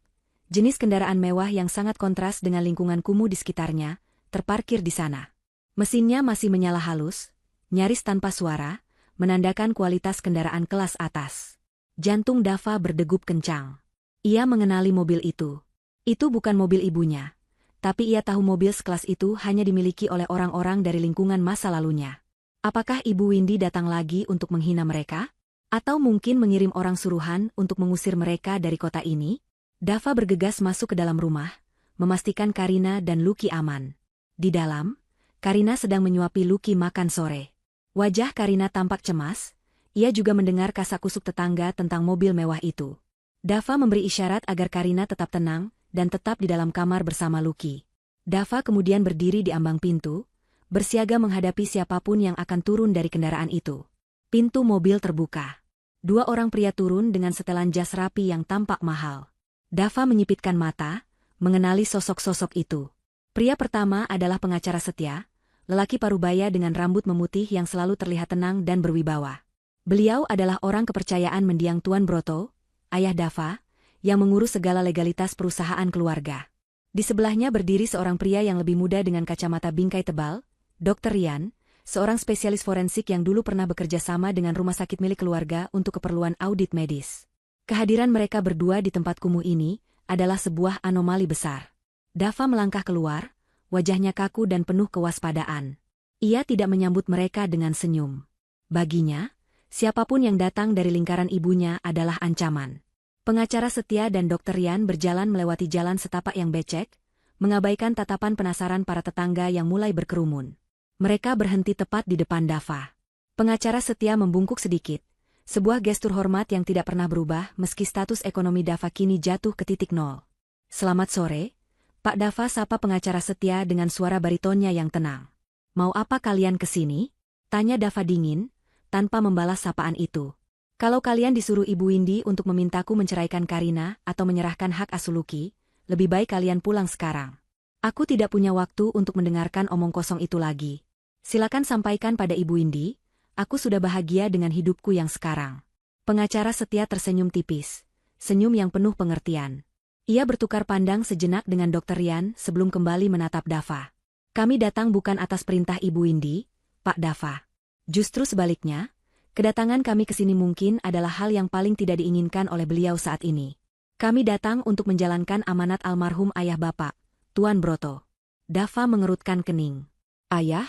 [SPEAKER 1] jenis kendaraan mewah yang sangat kontras dengan lingkungan kumuh di sekitarnya, terparkir di sana. Mesinnya masih menyala halus, nyaris tanpa suara, menandakan kualitas kendaraan kelas atas. Jantung Dava berdegup kencang. Ia mengenali mobil itu. Itu bukan mobil ibunya. Tapi ia tahu mobil sekelas itu hanya dimiliki oleh orang-orang dari lingkungan masa lalunya. Apakah Ibu Windy datang lagi untuk menghina mereka? Atau mungkin mengirim orang suruhan untuk mengusir mereka dari kota ini? Dava bergegas masuk ke dalam rumah, memastikan Karina dan Lucky aman. Di dalam, Karina sedang menyuapi Lucky makan sore. Wajah Karina tampak cemas, ia juga mendengar kasak-kusuk tetangga tentang mobil mewah itu. Dava memberi isyarat agar Karina tetap tenang dan tetap di dalam kamar bersama Lucky. Dava kemudian berdiri di ambang pintu, bersiaga menghadapi siapapun yang akan turun dari kendaraan itu. Pintu mobil terbuka. Dua orang pria turun dengan setelan jas rapi yang tampak mahal. Dava menyipitkan mata, mengenali sosok-sosok itu. Pria pertama adalah pengacara setia, lelaki parubaya dengan rambut memutih yang selalu terlihat tenang dan berwibawa. Beliau adalah orang kepercayaan mendiang Tuan Broto, ayah Dava, yang mengurus segala legalitas perusahaan keluarga. Di sebelahnya berdiri seorang pria yang lebih muda dengan kacamata bingkai tebal, Dr. Rian, seorang spesialis forensik yang dulu pernah bekerja sama dengan rumah sakit milik keluarga untuk keperluan audit medis. Kehadiran mereka berdua di tempat kumuh ini adalah sebuah anomali besar. Dava melangkah keluar, wajahnya kaku dan penuh kewaspadaan. Ia tidak menyambut mereka dengan senyum. Baginya, siapapun yang datang dari lingkaran ibunya adalah ancaman. Pengacara setia dan Dr. Rian berjalan melewati jalan setapak yang becek, mengabaikan tatapan penasaran para tetangga yang mulai berkerumun. Mereka berhenti tepat di depan Dava. Pengacara setia membungkuk sedikit, sebuah gestur hormat yang tidak pernah berubah meski status ekonomi Dava kini jatuh ke titik nol. "Selamat sore, Pak Dava," sapa pengacara setia dengan suara baritonnya yang tenang. "Mau apa kalian ke sini?" tanya Dava dingin, tanpa membalas sapaan itu. "Kalau kalian disuruh Ibu Windy untuk memintaku menceraikan Karina atau menyerahkan hak asuh Lucky, lebih baik kalian pulang sekarang. Aku tidak punya waktu untuk mendengarkan omong kosong itu lagi. Silakan sampaikan pada Ibu Windy, aku sudah bahagia dengan hidupku yang sekarang." Pengacara setia tersenyum tipis, senyum yang penuh pengertian. Ia bertukar pandang sejenak dengan Dr. Rian sebelum kembali menatap Dava. "Kami datang bukan atas perintah Ibu Windy, Pak Dava. Justru sebaliknya, kedatangan kami ke sini mungkin adalah hal yang paling tidak diinginkan oleh beliau saat ini. Kami datang untuk menjalankan amanat almarhum ayah Bapak, Tuan Broto." Dava mengerutkan kening. "Ayah?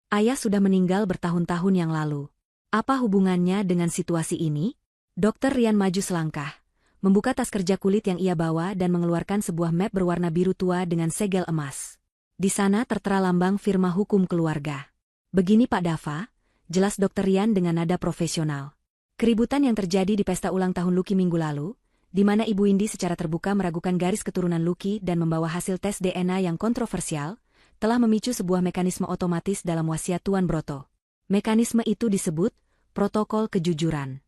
[SPEAKER 1] Ayah sudah meninggal bertahun-tahun yang lalu. Apa hubungannya dengan situasi ini?" Dr. Rian maju selangkah, membuka tas kerja kulit yang ia bawa dan mengeluarkan sebuah map berwarna biru tua dengan segel emas. Di sana tertera lambang firma hukum keluarga. "Begini Pak Dava," jelas Dr. Rian dengan nada profesional. "Keributan yang terjadi di pesta ulang tahun Lucky minggu lalu, di mana Ibu Windy secara terbuka meragukan garis keturunan Lucky dan membawa hasil tes DNA yang kontroversial, telah memicu sebuah mekanisme otomatis dalam wasiat Tuan Broto. Mekanisme itu disebut protokol kejujuran."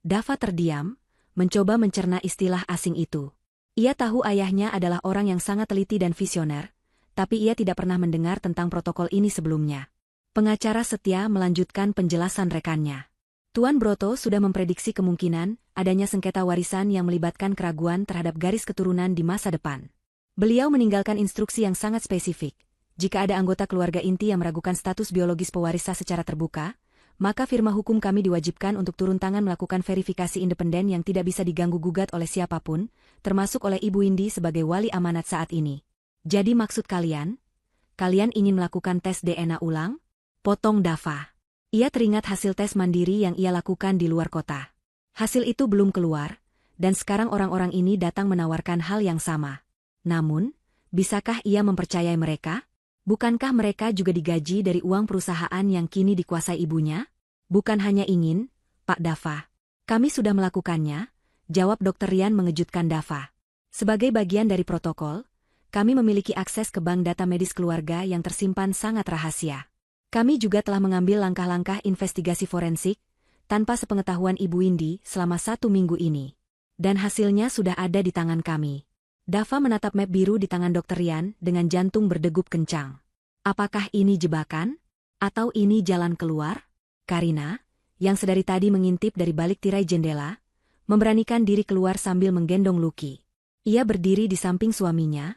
[SPEAKER 1] Dava terdiam, mencoba mencerna istilah asing itu. Ia tahu ayahnya adalah orang yang sangat teliti dan visioner, tapi ia tidak pernah mendengar tentang protokol ini sebelumnya. Pengacara setia melanjutkan penjelasan rekannya. Tuan Broto sudah memprediksi kemungkinan adanya sengketa warisan yang melibatkan keraguan terhadap garis keturunan di masa depan. Beliau meninggalkan instruksi yang sangat spesifik. Jika ada anggota keluarga inti yang meragukan status biologis pewarisnya secara terbuka, maka firma hukum kami diwajibkan untuk turun tangan melakukan verifikasi independen yang tidak bisa diganggu-gugat oleh siapapun, termasuk oleh Ibu Indi sebagai wali amanat saat ini. Jadi maksud kalian? Kalian ingin melakukan tes DNA ulang? Potong Dava. Ia teringat hasil tes mandiri yang ia lakukan di luar kota. Hasil itu belum keluar, dan sekarang orang-orang ini datang menawarkan hal yang sama. Namun, bisakah ia mempercayai mereka? Bukankah mereka juga digaji dari uang perusahaan yang kini dikuasai ibunya? Bukan hanya ingin, Pak Dava. Kami sudah melakukannya, jawab Dr. Rian mengejutkan Dava. Sebagai bagian dari protokol, kami memiliki akses ke bank data medis keluarga yang tersimpan sangat rahasia. Kami juga telah mengambil langkah-langkah investigasi forensik, tanpa sepengetahuan Ibu Indi selama 1 minggu ini. Dan hasilnya sudah ada di tangan kami. Dava menatap map biru di tangan Dr. Rian dengan jantung berdegup kencang. Apakah ini jebakan? Atau ini jalan keluar? Karina, yang sedari tadi mengintip dari balik tirai jendela, memberanikan diri keluar sambil menggendong Lucky. Ia berdiri di samping suaminya,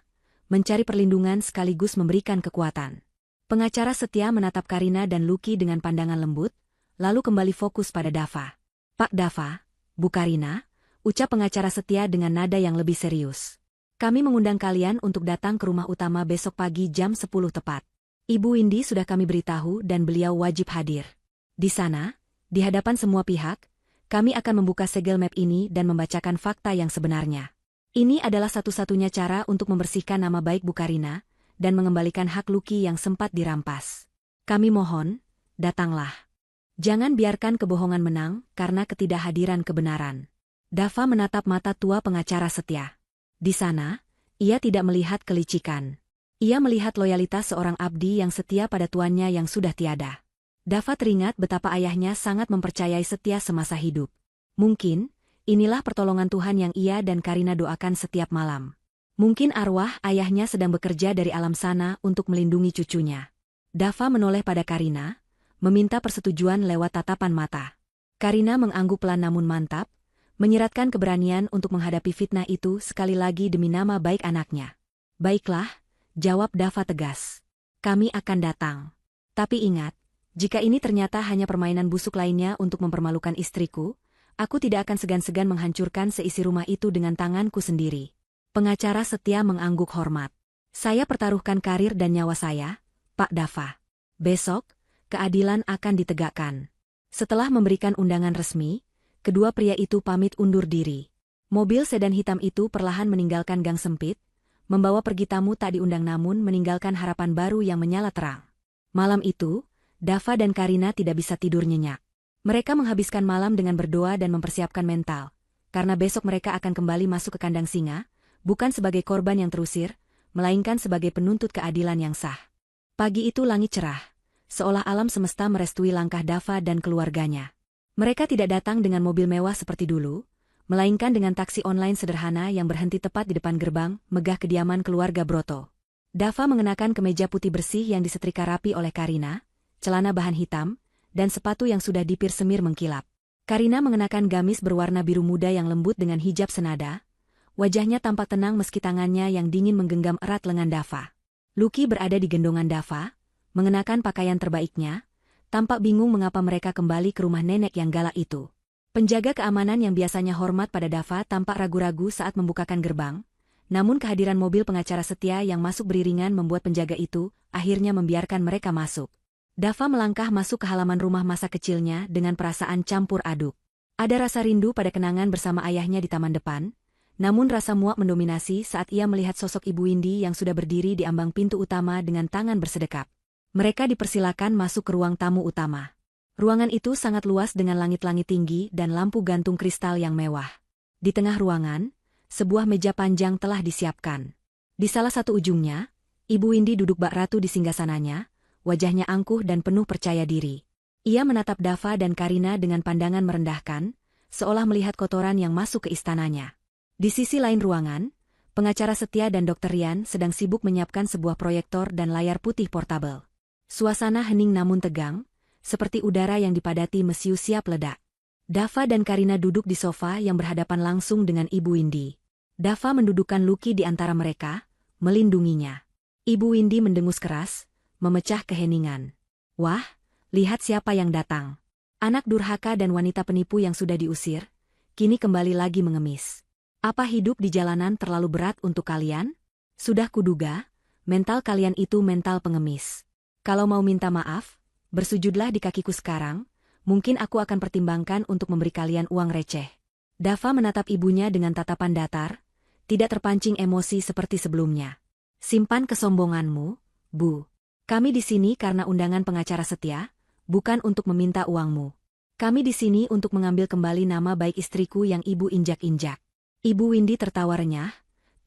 [SPEAKER 1] mencari perlindungan sekaligus memberikan kekuatan. Pengacara setia menatap Karina dan Lucky dengan pandangan lembut, lalu kembali fokus pada Dava. Pak Dava, Bu Karina, ucap pengacara setia dengan nada yang lebih serius. Kami mengundang kalian untuk datang ke rumah utama besok pagi jam 10 tepat. Ibu Indi sudah kami beritahu dan beliau wajib hadir. Di sana, di hadapan semua pihak, kami akan membuka segel map ini dan membacakan fakta yang sebenarnya. Ini adalah satu-satunya cara untuk membersihkan nama baik Bu Karina dan mengembalikan hak Lucky yang sempat dirampas. Kami mohon, datanglah. Jangan biarkan kebohongan menang karena ketidakhadiran kebenaran. Dava menatap mata tua pengacara setia. Di sana, ia tidak melihat kelicikan. Ia melihat loyalitas seorang abdi yang setia pada tuannya yang sudah tiada. Dava teringat betapa ayahnya sangat mempercayai setia semasa hidup. Mungkin, inilah pertolongan Tuhan yang ia dan Karina doakan setiap malam. Mungkin arwah ayahnya sedang bekerja dari alam sana untuk melindungi cucunya. Dava menoleh pada Karina, meminta persetujuan lewat tatapan mata. Karina mengangguk pelan namun mantap, menyiratkan keberanian untuk menghadapi fitnah itu sekali lagi demi nama baik anaknya. Baiklah, jawab Dava tegas. Kami akan datang. Tapi ingat, jika ini ternyata hanya permainan busuk lainnya untuk mempermalukan istriku, aku tidak akan segan-segan menghancurkan seisi rumah itu dengan tanganku sendiri. Pengacara setia mengangguk hormat. Saya pertaruhkan karir dan nyawa saya, Pak Dava. Besok, keadilan akan ditegakkan. Setelah memberikan undangan resmi, kedua pria itu pamit undur diri. Mobil sedan hitam itu perlahan meninggalkan gang sempit, membawa pergi tamu tak diundang namun meninggalkan harapan baru yang menyala terang. Malam itu, Dava dan Karina tidak bisa tidur nyenyak. Mereka menghabiskan malam dengan berdoa dan mempersiapkan mental, karena besok mereka akan kembali masuk ke kandang singa, bukan sebagai korban yang terusir, melainkan sebagai penuntut keadilan yang sah. Pagi itu langit cerah, seolah alam semesta merestui langkah Dava dan keluarganya. Mereka tidak datang dengan mobil mewah seperti dulu, melainkan dengan taksi online sederhana yang berhenti tepat di depan gerbang megah kediaman keluarga Broto. Dava mengenakan kemeja putih bersih yang disetrika rapi oleh Karina, celana bahan hitam, dan sepatu yang sudah dipir semir mengkilap. Karina mengenakan gamis berwarna biru muda yang lembut dengan hijab senada. Wajahnya tampak tenang meski tangannya yang dingin menggenggam erat lengan Dava. Lucky berada di gendongan Dava, mengenakan pakaian terbaiknya, tampak bingung mengapa mereka kembali ke rumah nenek yang galak itu. Penjaga keamanan yang biasanya hormat pada Dava tampak ragu-ragu saat membukakan gerbang, namun kehadiran mobil pengacara setia yang masuk beriringan membuat penjaga itu akhirnya membiarkan mereka masuk. Dava melangkah masuk ke halaman rumah masa kecilnya dengan perasaan campur aduk. Ada rasa rindu pada kenangan bersama ayahnya di taman depan, namun rasa muak mendominasi saat ia melihat sosok Ibu Indi yang sudah berdiri di ambang pintu utama dengan tangan bersedekap. Mereka dipersilakan masuk ke ruang tamu utama. Ruangan itu sangat luas dengan langit-langit tinggi dan lampu gantung kristal yang mewah. Di tengah ruangan, sebuah meja panjang telah disiapkan. Di salah satu ujungnya, Ibu Indi duduk bak ratu di singgasananya, wajahnya angkuh dan penuh percaya diri. Ia menatap Dava dan Karina dengan pandangan merendahkan, seolah melihat kotoran yang masuk ke istananya. Di sisi lain ruangan, pengacara setia dan Dr. Rian sedang sibuk menyiapkan sebuah proyektor dan layar putih portabel. Suasana hening namun tegang, seperti udara yang dipadati mesiu siap ledak. Dava dan Karina duduk di sofa yang berhadapan langsung dengan Ibu Indi. Dava mendudukkan Lucky di antara mereka, melindunginya. Ibu Indi mendengus keras, memecah keheningan. Wah, lihat siapa yang datang. Anak durhaka dan wanita penipu yang sudah diusir, kini kembali lagi mengemis. Apa hidup di jalanan terlalu berat untuk kalian? Sudah kuduga, mental kalian itu mental pengemis. Kalau mau minta maaf, bersujudlah di kakiku sekarang, mungkin aku akan pertimbangkan untuk memberi kalian uang receh. Dava menatap ibunya dengan tatapan datar, tidak terpancing emosi seperti sebelumnya. Simpan kesombonganmu, Bu. Kami di sini karena undangan pengacara setia, bukan untuk meminta uangmu. Kami di sini untuk mengambil kembali nama baik istriku yang ibu injak-injak. Ibu Windy tertawa renyah,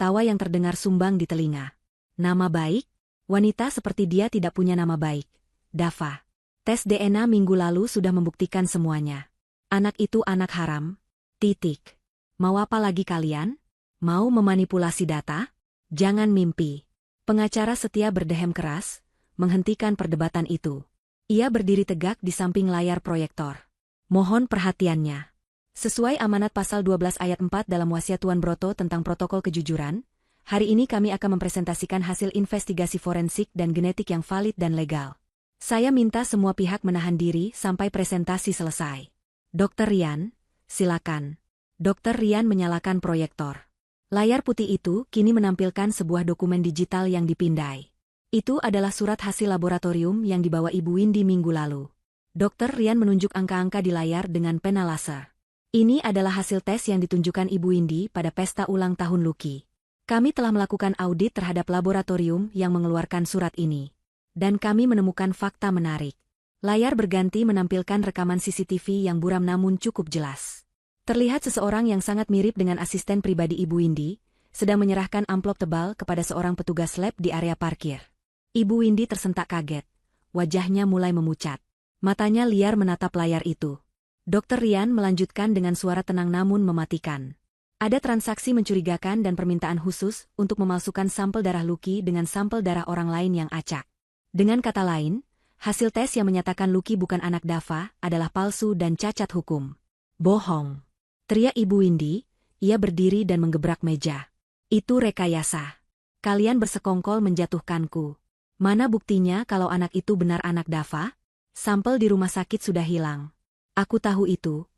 [SPEAKER 1] tawa yang terdengar sumbang di telinga. Nama baik? Wanita seperti dia tidak punya nama baik. Dava. Tes DNA minggu lalu sudah membuktikan semuanya. Anak itu anak haram. Titik. Mau apa lagi kalian? Mau memanipulasi data? Jangan mimpi. Pengacara setia berdehem keras, menghentikan perdebatan itu. Ia berdiri tegak di samping layar proyektor. Mohon perhatiannya. Sesuai amanat pasal 12 ayat 4 dalam wasiat Tuan Broto tentang protokol kejujuran, hari ini kami akan mempresentasikan hasil investigasi forensik dan genetik yang valid dan legal. Saya minta semua pihak menahan diri sampai presentasi selesai. Dr. Rian, silakan. Dr. Rian menyalakan proyektor. Layar putih itu kini menampilkan sebuah dokumen digital yang dipindai. Itu adalah surat hasil laboratorium yang dibawa Ibu Windy minggu lalu. Dr. Rian menunjuk angka-angka di layar dengan pena laser. Ini adalah hasil tes yang ditunjukkan Ibu Windy pada pesta ulang tahun Lucky. Kami telah melakukan audit terhadap laboratorium yang mengeluarkan surat ini. Dan kami menemukan fakta menarik. Layar berganti menampilkan rekaman CCTV yang buram namun cukup jelas. Terlihat seseorang yang sangat mirip dengan asisten pribadi Ibu Windy, sedang menyerahkan amplop tebal kepada seorang petugas lab di area parkir. Ibu Windy tersentak kaget. Wajahnya mulai memucat. Matanya liar menatap layar itu. Dr. Rian melanjutkan dengan suara tenang namun mematikan. Ada transaksi mencurigakan dan permintaan khusus untuk memalsukan sampel darah Lucky dengan sampel darah orang lain yang acak. Dengan kata lain, hasil tes yang menyatakan Lucky bukan anak Dava adalah palsu dan cacat hukum. Bohong. Teriak Ibu Windy, ia berdiri dan menggebrak meja. Itu rekayasa. Kalian bersekongkol menjatuhkanku. Mana buktinya kalau anak itu benar anak Dava? Sampel di rumah sakit sudah hilang. Aku tahu itu.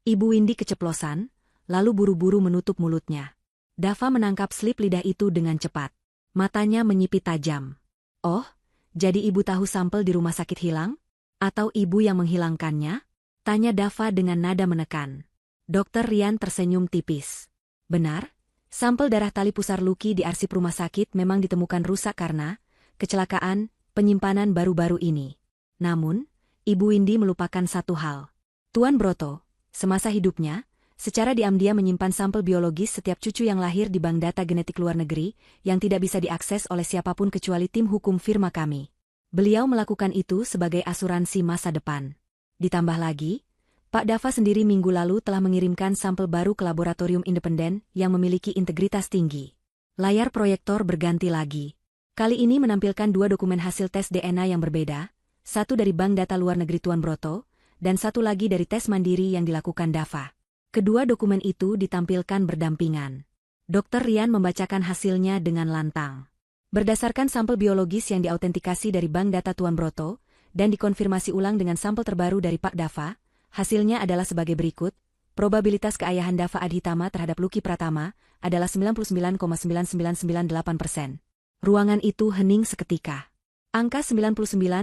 [SPEAKER 1] Ibu Windy keceplosan, lalu buru-buru menutup mulutnya. Dava menangkap slip lidah itu dengan cepat. Matanya menyipit tajam. Oh, jadi ibu tahu sampel di rumah sakit hilang? Atau ibu yang menghilangkannya? Tanya Dava dengan nada menekan. Dr. Rian tersenyum tipis. Benar, sampel darah tali pusar Lucky di arsip rumah sakit memang ditemukan rusak karena kecelakaan penyimpanan baru-baru ini. Namun, Ibu Windy melupakan satu hal. Tuan Broto, semasa hidupnya, secara diam-diam menyimpan sampel biologis setiap cucu yang lahir di bank data genetik luar negeri, yang tidak bisa diakses oleh siapapun kecuali tim hukum firma kami. Beliau melakukan itu sebagai asuransi masa depan. Ditambah lagi, Pak Dava sendiri minggu lalu telah mengirimkan sampel baru ke laboratorium independen yang memiliki integritas tinggi. Layar proyektor berganti lagi. Kali ini menampilkan dua dokumen hasil tes DNA yang berbeda, satu dari bank data luar negeri Tuan Broto, dan satu lagi dari tes mandiri yang dilakukan Dava. Kedua dokumen itu ditampilkan berdampingan. Dr. Rian membacakan hasilnya dengan lantang. Berdasarkan sampel biologis yang diautentikasi dari bank data Tuan Broto, dan dikonfirmasi ulang dengan sampel terbaru dari Pak Dava, hasilnya adalah sebagai berikut. Probabilitas keayahan Dava Adhitama terhadap Lucky Pratama adalah 99,9998%. Ruangan itu hening seketika. Angka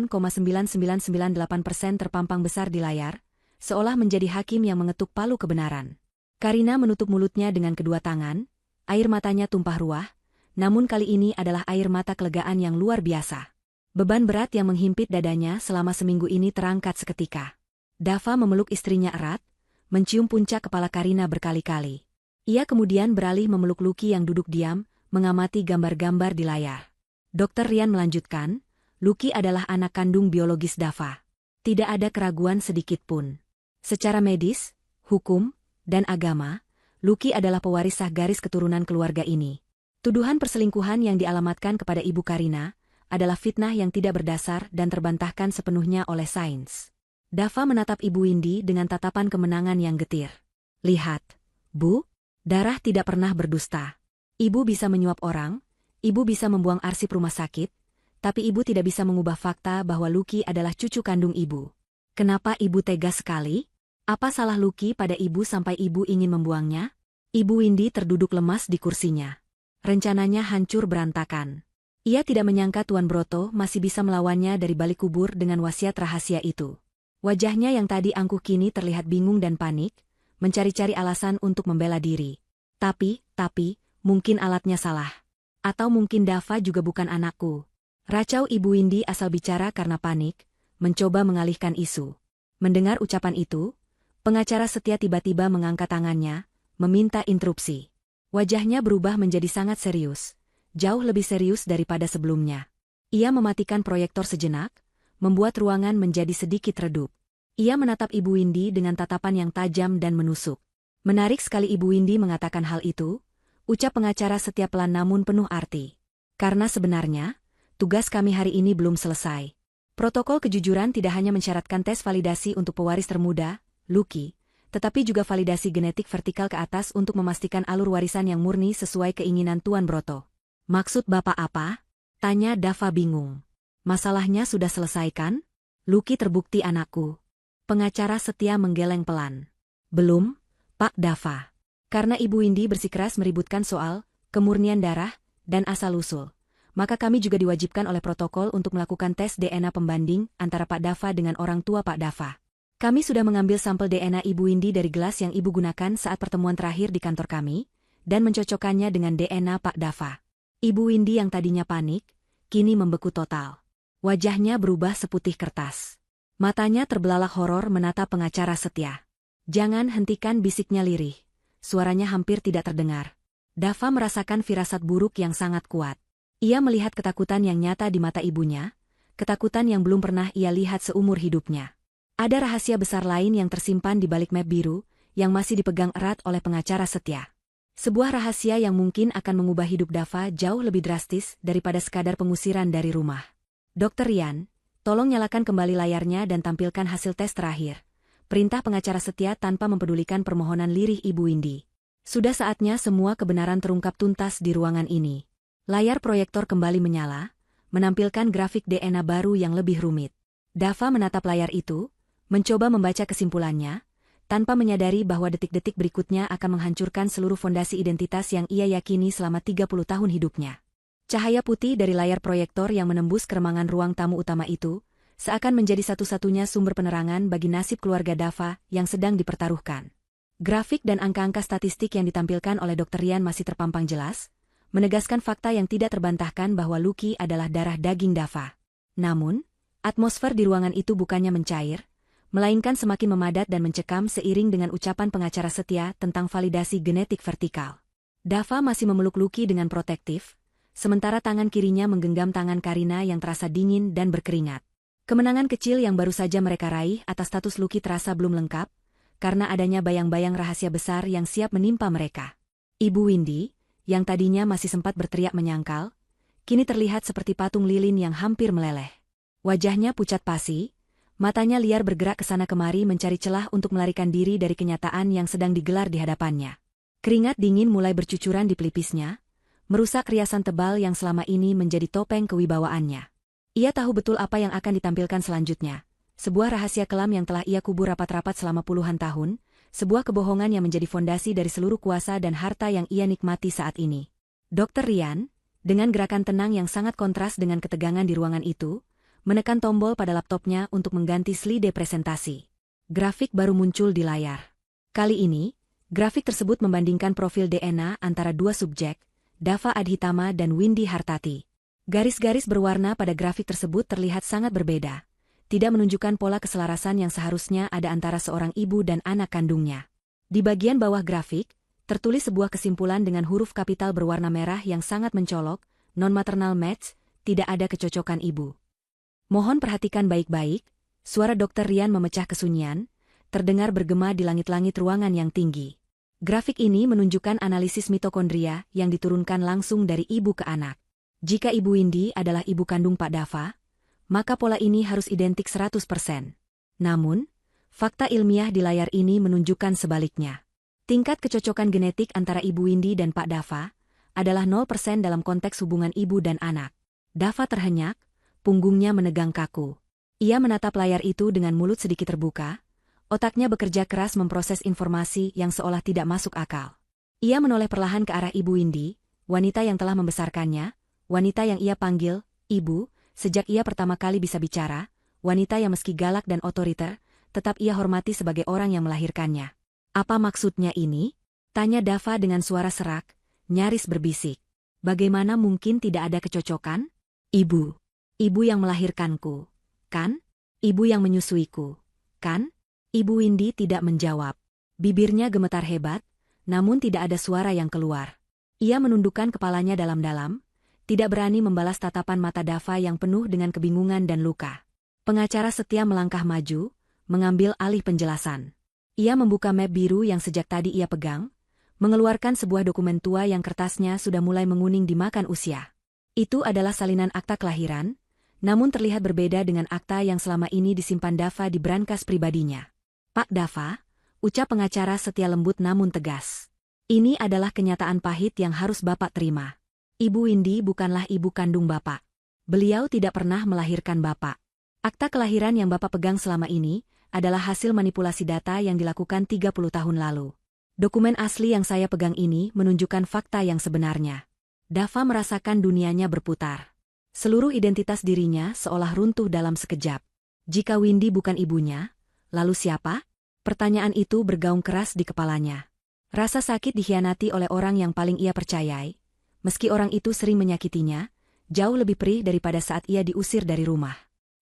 [SPEAKER 1] 99,99998% terpampang besar di layar, seolah menjadi hakim yang mengetuk palu kebenaran. Karina menutup mulutnya dengan kedua tangan, air matanya tumpah ruah, namun kali ini adalah air mata kelegaan yang luar biasa. Beban berat yang menghimpit dadanya selama seminggu ini terangkat seketika. Dava memeluk istrinya erat, mencium puncak kepala Karina berkali-kali. Ia kemudian beralih memeluk Lucky yang duduk diam, mengamati gambar-gambar di layar. Dr. Rian melanjutkan, Lucky adalah anak kandung biologis Dava. Tidak ada keraguan sedikit pun. Secara medis, hukum, dan agama, Lucky adalah pewaris sah garis keturunan keluarga ini. Tuduhan perselingkuhan yang dialamatkan kepada Ibu Karina adalah fitnah yang tidak berdasar dan terbantahkan sepenuhnya oleh sains. Dava menatap Ibu Windy dengan tatapan kemenangan yang getir. Lihat, Bu, darah tidak pernah berdusta. Ibu bisa menyuap orang, ibu bisa membuang arsip rumah sakit, tapi ibu tidak bisa mengubah fakta bahwa Lucky adalah cucu kandung ibu. Kenapa ibu tega sekali? Apa salah Lucky pada ibu sampai ibu ingin membuangnya? Ibu Windy terduduk lemas di kursinya. Rencananya hancur berantakan. Ia tidak menyangka Tuan Broto masih bisa melawannya dari balik kubur dengan wasiat rahasia itu. Wajahnya yang tadi angkuh kini terlihat bingung dan panik, mencari-cari alasan untuk membela diri. Tapi, mungkin alatnya salah. Atau mungkin Dava juga bukan anakku. Racau Ibu Windy asal bicara karena panik, mencoba mengalihkan isu. Mendengar ucapan itu, pengacara setia tiba-tiba mengangkat tangannya, meminta interupsi. Wajahnya berubah menjadi sangat serius, jauh lebih serius daripada sebelumnya. Ia mematikan proyektor sejenak, membuat ruangan menjadi sedikit redup. Ia menatap Ibu Windy dengan tatapan yang tajam dan menusuk. Menarik sekali Ibu Windy mengatakan hal itu, ucap pengacara setia pelan namun penuh arti. Karena sebenarnya, tugas kami hari ini belum selesai. Protokol kejujuran tidak hanya mensyaratkan tes validasi untuk pewaris termuda, Lucky, tetapi juga validasi genetik vertikal ke atas untuk memastikan alur warisan yang murni sesuai keinginan Tuan Broto. Maksud Bapak apa? Tanya Dava bingung. Masalahnya sudah selesai kan? Lucky terbukti anakku. Pengacara setia menggeleng pelan. Belum, Pak Dava. Karena Ibu Windy bersikeras meributkan soal kemurnian darah dan asal-usul, maka kami juga diwajibkan oleh protokol untuk melakukan tes DNA pembanding antara Pak Dava dengan orang tua Pak Dava. Kami sudah mengambil sampel DNA Ibu Windy dari gelas yang Ibu gunakan saat pertemuan terakhir di kantor kami, dan mencocokkannya dengan DNA Pak Dava. Ibu Windy yang tadinya panik, kini membeku total. Wajahnya berubah seputih kertas. Matanya terbelalak horor menatap pengacara setia. Jangan hentikan, bisiknya lirih. Suaranya hampir tidak terdengar. Dava merasakan firasat buruk yang sangat kuat. Ia melihat ketakutan yang nyata di mata ibunya, ketakutan yang belum pernah ia lihat seumur hidupnya. Ada rahasia besar lain yang tersimpan di balik map biru, yang masih dipegang erat oleh pengacara setia. Sebuah rahasia yang mungkin akan mengubah hidup Dava jauh lebih drastis daripada sekadar pengusiran dari rumah. Dr. Rian, tolong nyalakan kembali layarnya dan tampilkan hasil tes terakhir. Perintah pengacara setia tanpa mempedulikan permohonan lirih Ibu Windy. Sudah saatnya semua kebenaran terungkap tuntas di ruangan ini. Layar proyektor kembali menyala, menampilkan grafik DNA baru yang lebih rumit. Dava menatap layar itu, mencoba membaca kesimpulannya, tanpa menyadari bahwa detik-detik berikutnya akan menghancurkan seluruh fondasi identitas yang ia yakini selama 30 tahun hidupnya. Cahaya putih dari layar proyektor yang menembus keremangan ruang tamu utama itu, seakan menjadi satu-satunya sumber penerangan bagi nasib keluarga Dava yang sedang dipertaruhkan. Grafik dan angka-angka statistik yang ditampilkan oleh Dr. Rian masih terpampang jelas, menegaskan fakta yang tidak terbantahkan bahwa Lucky adalah darah daging Dava. Namun, atmosfer di ruangan itu bukannya mencair, melainkan semakin memadat dan mencekam seiring dengan ucapan pengacara setia tentang validasi genetik vertikal. Dava masih memeluk Lucky dengan protektif, sementara tangan kirinya menggenggam tangan Karina yang terasa dingin dan berkeringat. Kemenangan kecil yang baru saja mereka raih atas status Lucky terasa belum lengkap, karena adanya bayang-bayang rahasia besar yang siap menimpa mereka. Ibu Windy, yang tadinya masih sempat berteriak menyangkal, kini terlihat seperti patung lilin yang hampir meleleh. Wajahnya pucat pasi, matanya liar bergerak ke sana kemari mencari celah untuk melarikan diri dari kenyataan yang sedang digelar di hadapannya. Keringat dingin mulai bercucuran di pelipisnya, merusak riasan tebal yang selama ini menjadi topeng kewibawaannya. Ia tahu betul apa yang akan ditampilkan selanjutnya. Sebuah rahasia kelam yang telah ia kubur rapat-rapat selama puluhan tahun, sebuah kebohongan yang menjadi fondasi dari seluruh kuasa dan harta yang ia nikmati saat ini. Dr. Rian, dengan gerakan tenang yang sangat kontras dengan ketegangan di ruangan itu, menekan tombol pada laptopnya untuk mengganti slide presentasi. Grafik baru muncul di layar. Kali ini, grafik tersebut membandingkan profil DNA antara dua subjek, Dava Adhitama dan Windy Hartati. Garis-garis berwarna pada grafik tersebut terlihat sangat berbeda, tidak menunjukkan pola keselarasan yang seharusnya ada antara seorang ibu dan anak kandungnya. Di bagian bawah grafik, tertulis sebuah kesimpulan dengan huruf kapital berwarna merah yang sangat mencolok, non-maternal match, tidak ada kecocokan ibu. Mohon perhatikan baik-baik, suara Dr. Rian memecah kesunyian, terdengar bergema di langit-langit ruangan yang tinggi. Grafik ini menunjukkan analisis mitokondria yang diturunkan langsung dari ibu ke anak. Jika Ibu Windy adalah ibu kandung Pak Dava, maka pola ini harus identik 100%. Namun, fakta ilmiah di layar ini menunjukkan sebaliknya. Tingkat kecocokan genetik antara Ibu Windy dan Pak Dava adalah 0% dalam konteks hubungan ibu dan anak. Dava terhenyak, punggungnya menegang kaku. Ia menatap layar itu dengan mulut sedikit terbuka, otaknya bekerja keras memproses informasi yang seolah tidak masuk akal. Ia menoleh perlahan ke arah Ibu Windy, wanita yang telah membesarkannya, wanita yang ia panggil, Ibu, sejak ia pertama kali bisa bicara, wanita yang meski galak dan otoriter, tetap ia hormati sebagai orang yang melahirkannya. Apa maksudnya ini? Tanya Dava dengan suara serak, nyaris berbisik. Bagaimana mungkin tidak ada kecocokan? Ibu. Ibu yang melahirkanku. Kan? Ibu yang menyusuiku. Kan? Ibu Windy tidak menjawab. Bibirnya gemetar hebat, namun tidak ada suara yang keluar. Ia menundukkan kepalanya dalam-dalam, tidak berani membalas tatapan mata Dava yang penuh dengan kebingungan dan luka. Pengacara setia melangkah maju, mengambil alih penjelasan. Ia membuka map biru yang sejak tadi ia pegang, mengeluarkan sebuah dokumen tua yang kertasnya sudah mulai menguning dimakan usia. Itu adalah salinan akta kelahiran, namun terlihat berbeda dengan akta yang selama ini disimpan Dava di brankas pribadinya. Pak Dava, ucap pengacara setia lembut namun tegas. Ini adalah kenyataan pahit yang harus Bapak terima. Ibu Windy bukanlah ibu kandung Bapak. Beliau tidak pernah melahirkan Bapak. Akta kelahiran yang Bapak pegang selama ini adalah hasil manipulasi data yang dilakukan 30 tahun lalu. Dokumen asli yang saya pegang ini menunjukkan fakta yang sebenarnya. Dava merasakan dunianya berputar. Seluruh identitas dirinya seolah runtuh dalam sekejap. Jika Windy bukan ibunya, lalu siapa? Pertanyaan itu bergaung keras di kepalanya. Rasa sakit dikhianati oleh orang yang paling ia percayai, meski orang itu sering menyakitinya, jauh lebih perih daripada saat ia diusir dari rumah.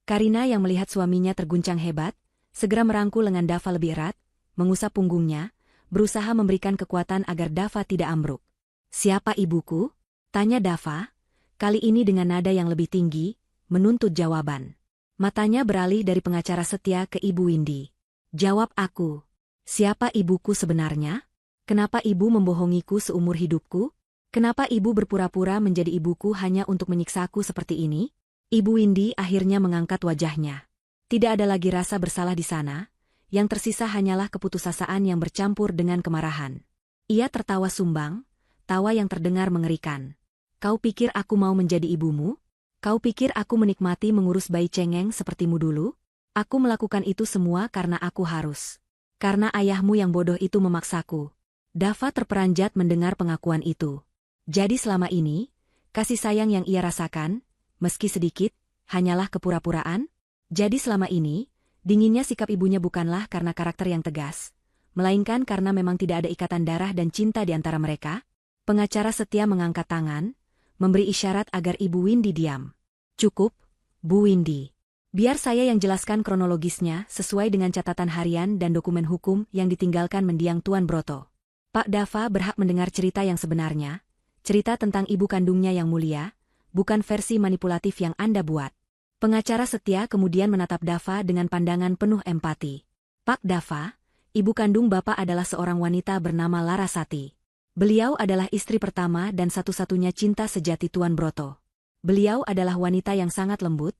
[SPEAKER 1] Karina yang melihat suaminya terguncang hebat, segera merangkul lengan Dava lebih erat, mengusap punggungnya, berusaha memberikan kekuatan agar Dava tidak ambruk. Siapa ibuku? Tanya Dava. Kali ini dengan nada yang lebih tinggi, menuntut jawaban. Matanya beralih dari pengacara setia ke Ibu Windy. Jawab aku. Siapa ibuku sebenarnya? Kenapa ibu membohongiku seumur hidupku? Kenapa ibu berpura-pura menjadi ibuku hanya untuk menyiksaku seperti ini? Ibu Windy akhirnya mengangkat wajahnya. Tidak ada lagi rasa bersalah di sana, yang tersisa hanyalah keputusasaan yang bercampur dengan kemarahan. Ia tertawa sumbang, tawa yang terdengar mengerikan. Kau pikir aku mau menjadi ibumu? Kau pikir aku menikmati mengurus bayi cengeng sepertimu dulu? Aku melakukan itu semua karena aku harus. Karena ayahmu yang bodoh itu memaksaku. Dava terperanjat mendengar pengakuan itu. Jadi selama ini, kasih sayang yang ia rasakan, meski sedikit, hanyalah kepura-puraan? Jadi selama ini, dinginnya sikap ibunya bukanlah karena karakter yang tegas, melainkan karena memang tidak ada ikatan darah dan cinta di antara mereka? Pengacara setia mengangkat tangan, memberi isyarat agar Ibu Windy diam. Cukup, Bu Windy. Biar saya yang jelaskan kronologisnya sesuai dengan catatan harian dan dokumen hukum yang ditinggalkan mendiang Tuan Broto. Pak Dava berhak mendengar cerita yang sebenarnya, cerita tentang ibu kandungnya yang mulia, bukan versi manipulatif yang Anda buat. Pengacara setia kemudian menatap Dava dengan pandangan penuh empati. Pak Dava, ibu kandung Bapak adalah seorang wanita bernama Larasati. Beliau adalah istri pertama dan satu-satunya cinta sejati Tuan Broto. Beliau adalah wanita yang sangat lembut,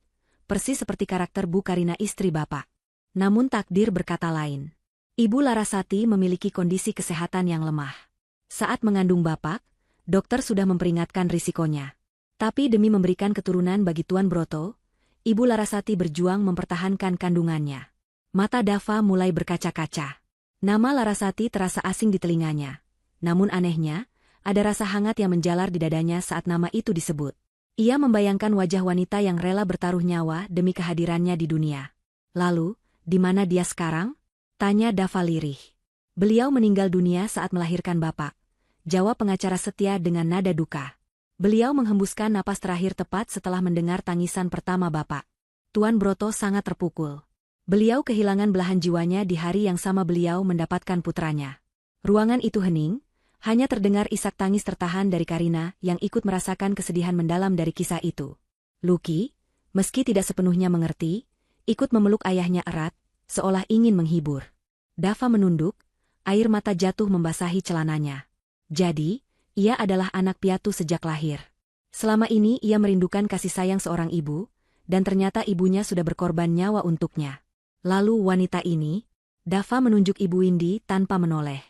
[SPEAKER 1] persis seperti karakter Bu Karina istri Bapak. Namun takdir berkata lain. Ibu Larasati memiliki kondisi kesehatan yang lemah. Saat mengandung Bapak, dokter sudah memperingatkan risikonya. Tapi demi memberikan keturunan bagi Tuan Broto, Ibu Larasati berjuang mempertahankan kandungannya. Mata Dava mulai berkaca-kaca. Nama Larasati terasa asing di telinganya. Namun anehnya, ada rasa hangat yang menjalar di dadanya saat nama itu disebut. Ia membayangkan wajah wanita yang rela bertaruh nyawa demi kehadirannya di dunia. Lalu, di mana dia sekarang? Tanya Dava lirih. Beliau meninggal dunia saat melahirkan Bapak. Jawab pengacara setia dengan nada duka. Beliau menghembuskan napas terakhir tepat setelah mendengar tangisan pertama Bapak. Tuan Broto sangat terpukul. Beliau kehilangan belahan jiwanya di hari yang sama beliau mendapatkan putranya. Ruangan itu hening. Hanya terdengar isak tangis tertahan dari Karina yang ikut merasakan kesedihan mendalam dari kisah itu. Lucky, meski tidak sepenuhnya mengerti, ikut memeluk ayahnya erat, seolah ingin menghibur. Dava menunduk, air mata jatuh membasahi celananya. Jadi, ia adalah anak piatu sejak lahir. Selama ini ia merindukan kasih sayang seorang ibu, dan ternyata ibunya sudah berkorban nyawa untuknya. Lalu wanita ini, Dava menunjuk Ibu Windy tanpa menoleh.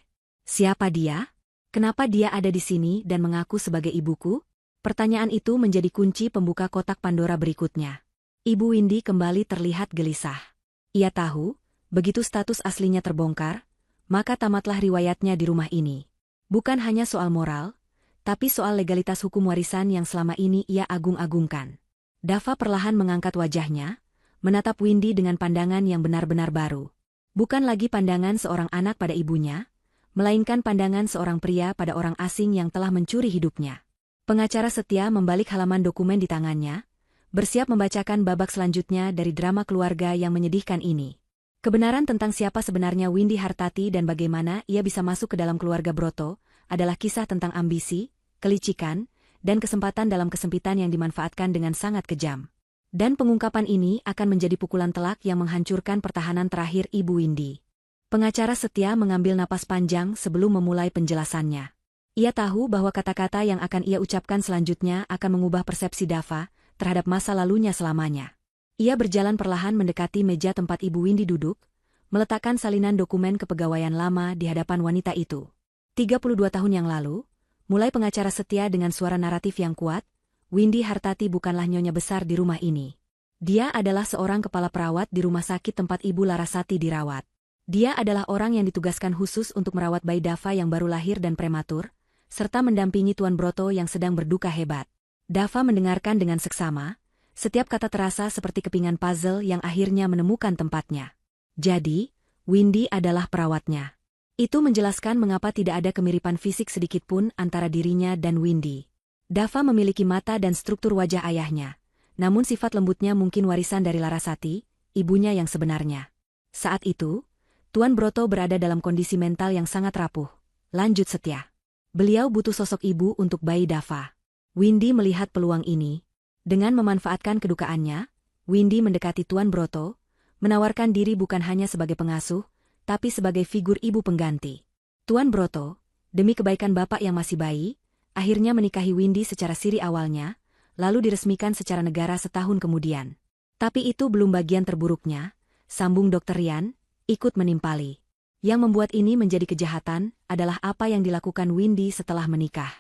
[SPEAKER 1] Siapa dia? Kenapa dia ada di sini dan mengaku sebagai ibuku? Pertanyaan itu menjadi kunci pembuka kotak Pandora berikutnya. Ibu Windy kembali terlihat gelisah. Ia tahu, begitu status aslinya terbongkar, maka tamatlah riwayatnya di rumah ini. Bukan hanya soal moral, tapi soal legalitas hukum warisan yang selama ini ia agung-agungkan. Dava perlahan mengangkat wajahnya, menatap Windy dengan pandangan yang benar-benar baru. Bukan lagi pandangan seorang anak pada ibunya, melainkan pandangan seorang pria pada orang asing yang telah mencuri hidupnya. Pengacara setia membalik halaman dokumen di tangannya, bersiap membacakan babak selanjutnya dari drama keluarga yang menyedihkan ini. Kebenaran tentang siapa sebenarnya Windy Hartati dan bagaimana ia bisa masuk ke dalam keluarga Broto adalah kisah tentang ambisi, kelicikan, dan kesempatan dalam kesempitan yang dimanfaatkan dengan sangat kejam. Dan pengungkapan ini akan menjadi pukulan telak yang menghancurkan pertahanan terakhir Ibu Windy. Pengacara setia mengambil napas panjang sebelum memulai penjelasannya. Ia tahu bahwa kata-kata yang akan ia ucapkan selanjutnya akan mengubah persepsi Dava terhadap masa lalunya selamanya. Ia berjalan perlahan mendekati meja tempat Ibu Windy duduk, meletakkan salinan dokumen kepegawaian lama di hadapan wanita itu. 32 tahun yang lalu, mulai pengacara setia dengan suara naratif yang kuat, Windy Hartati bukanlah nyonya besar di rumah ini. Dia adalah seorang kepala perawat di rumah sakit tempat Ibu Larasati dirawat. Dia adalah orang yang ditugaskan khusus untuk merawat bayi Dava yang baru lahir dan prematur, serta mendampingi Tuan Broto yang sedang berduka hebat. Dava mendengarkan dengan seksama, setiap kata terasa seperti kepingan puzzle yang akhirnya menemukan tempatnya. Jadi, Windy adalah perawatnya. Itu menjelaskan mengapa tidak ada kemiripan fisik sedikitpun antara dirinya dan Windy. Dava memiliki mata dan struktur wajah ayahnya, namun sifat lembutnya mungkin warisan dari Larasati, ibunya yang sebenarnya. Saat itu, Tuan Broto berada dalam kondisi mental yang sangat rapuh. Lanjut setia. Beliau butuh sosok ibu untuk bayi Dava. Windy melihat peluang ini. Dengan memanfaatkan kedukaannya, Windy mendekati Tuan Broto, menawarkan diri bukan hanya sebagai pengasuh, tapi sebagai figur ibu pengganti. Tuan Broto, demi kebaikan bapak yang masih bayi, akhirnya menikahi Windy secara siri awalnya, lalu diresmikan secara negara setahun kemudian. Tapi itu belum bagian terburuknya, sambung Dr. Rian, ikut menimpali. Yang membuat ini menjadi kejahatan adalah apa yang dilakukan Windy setelah menikah.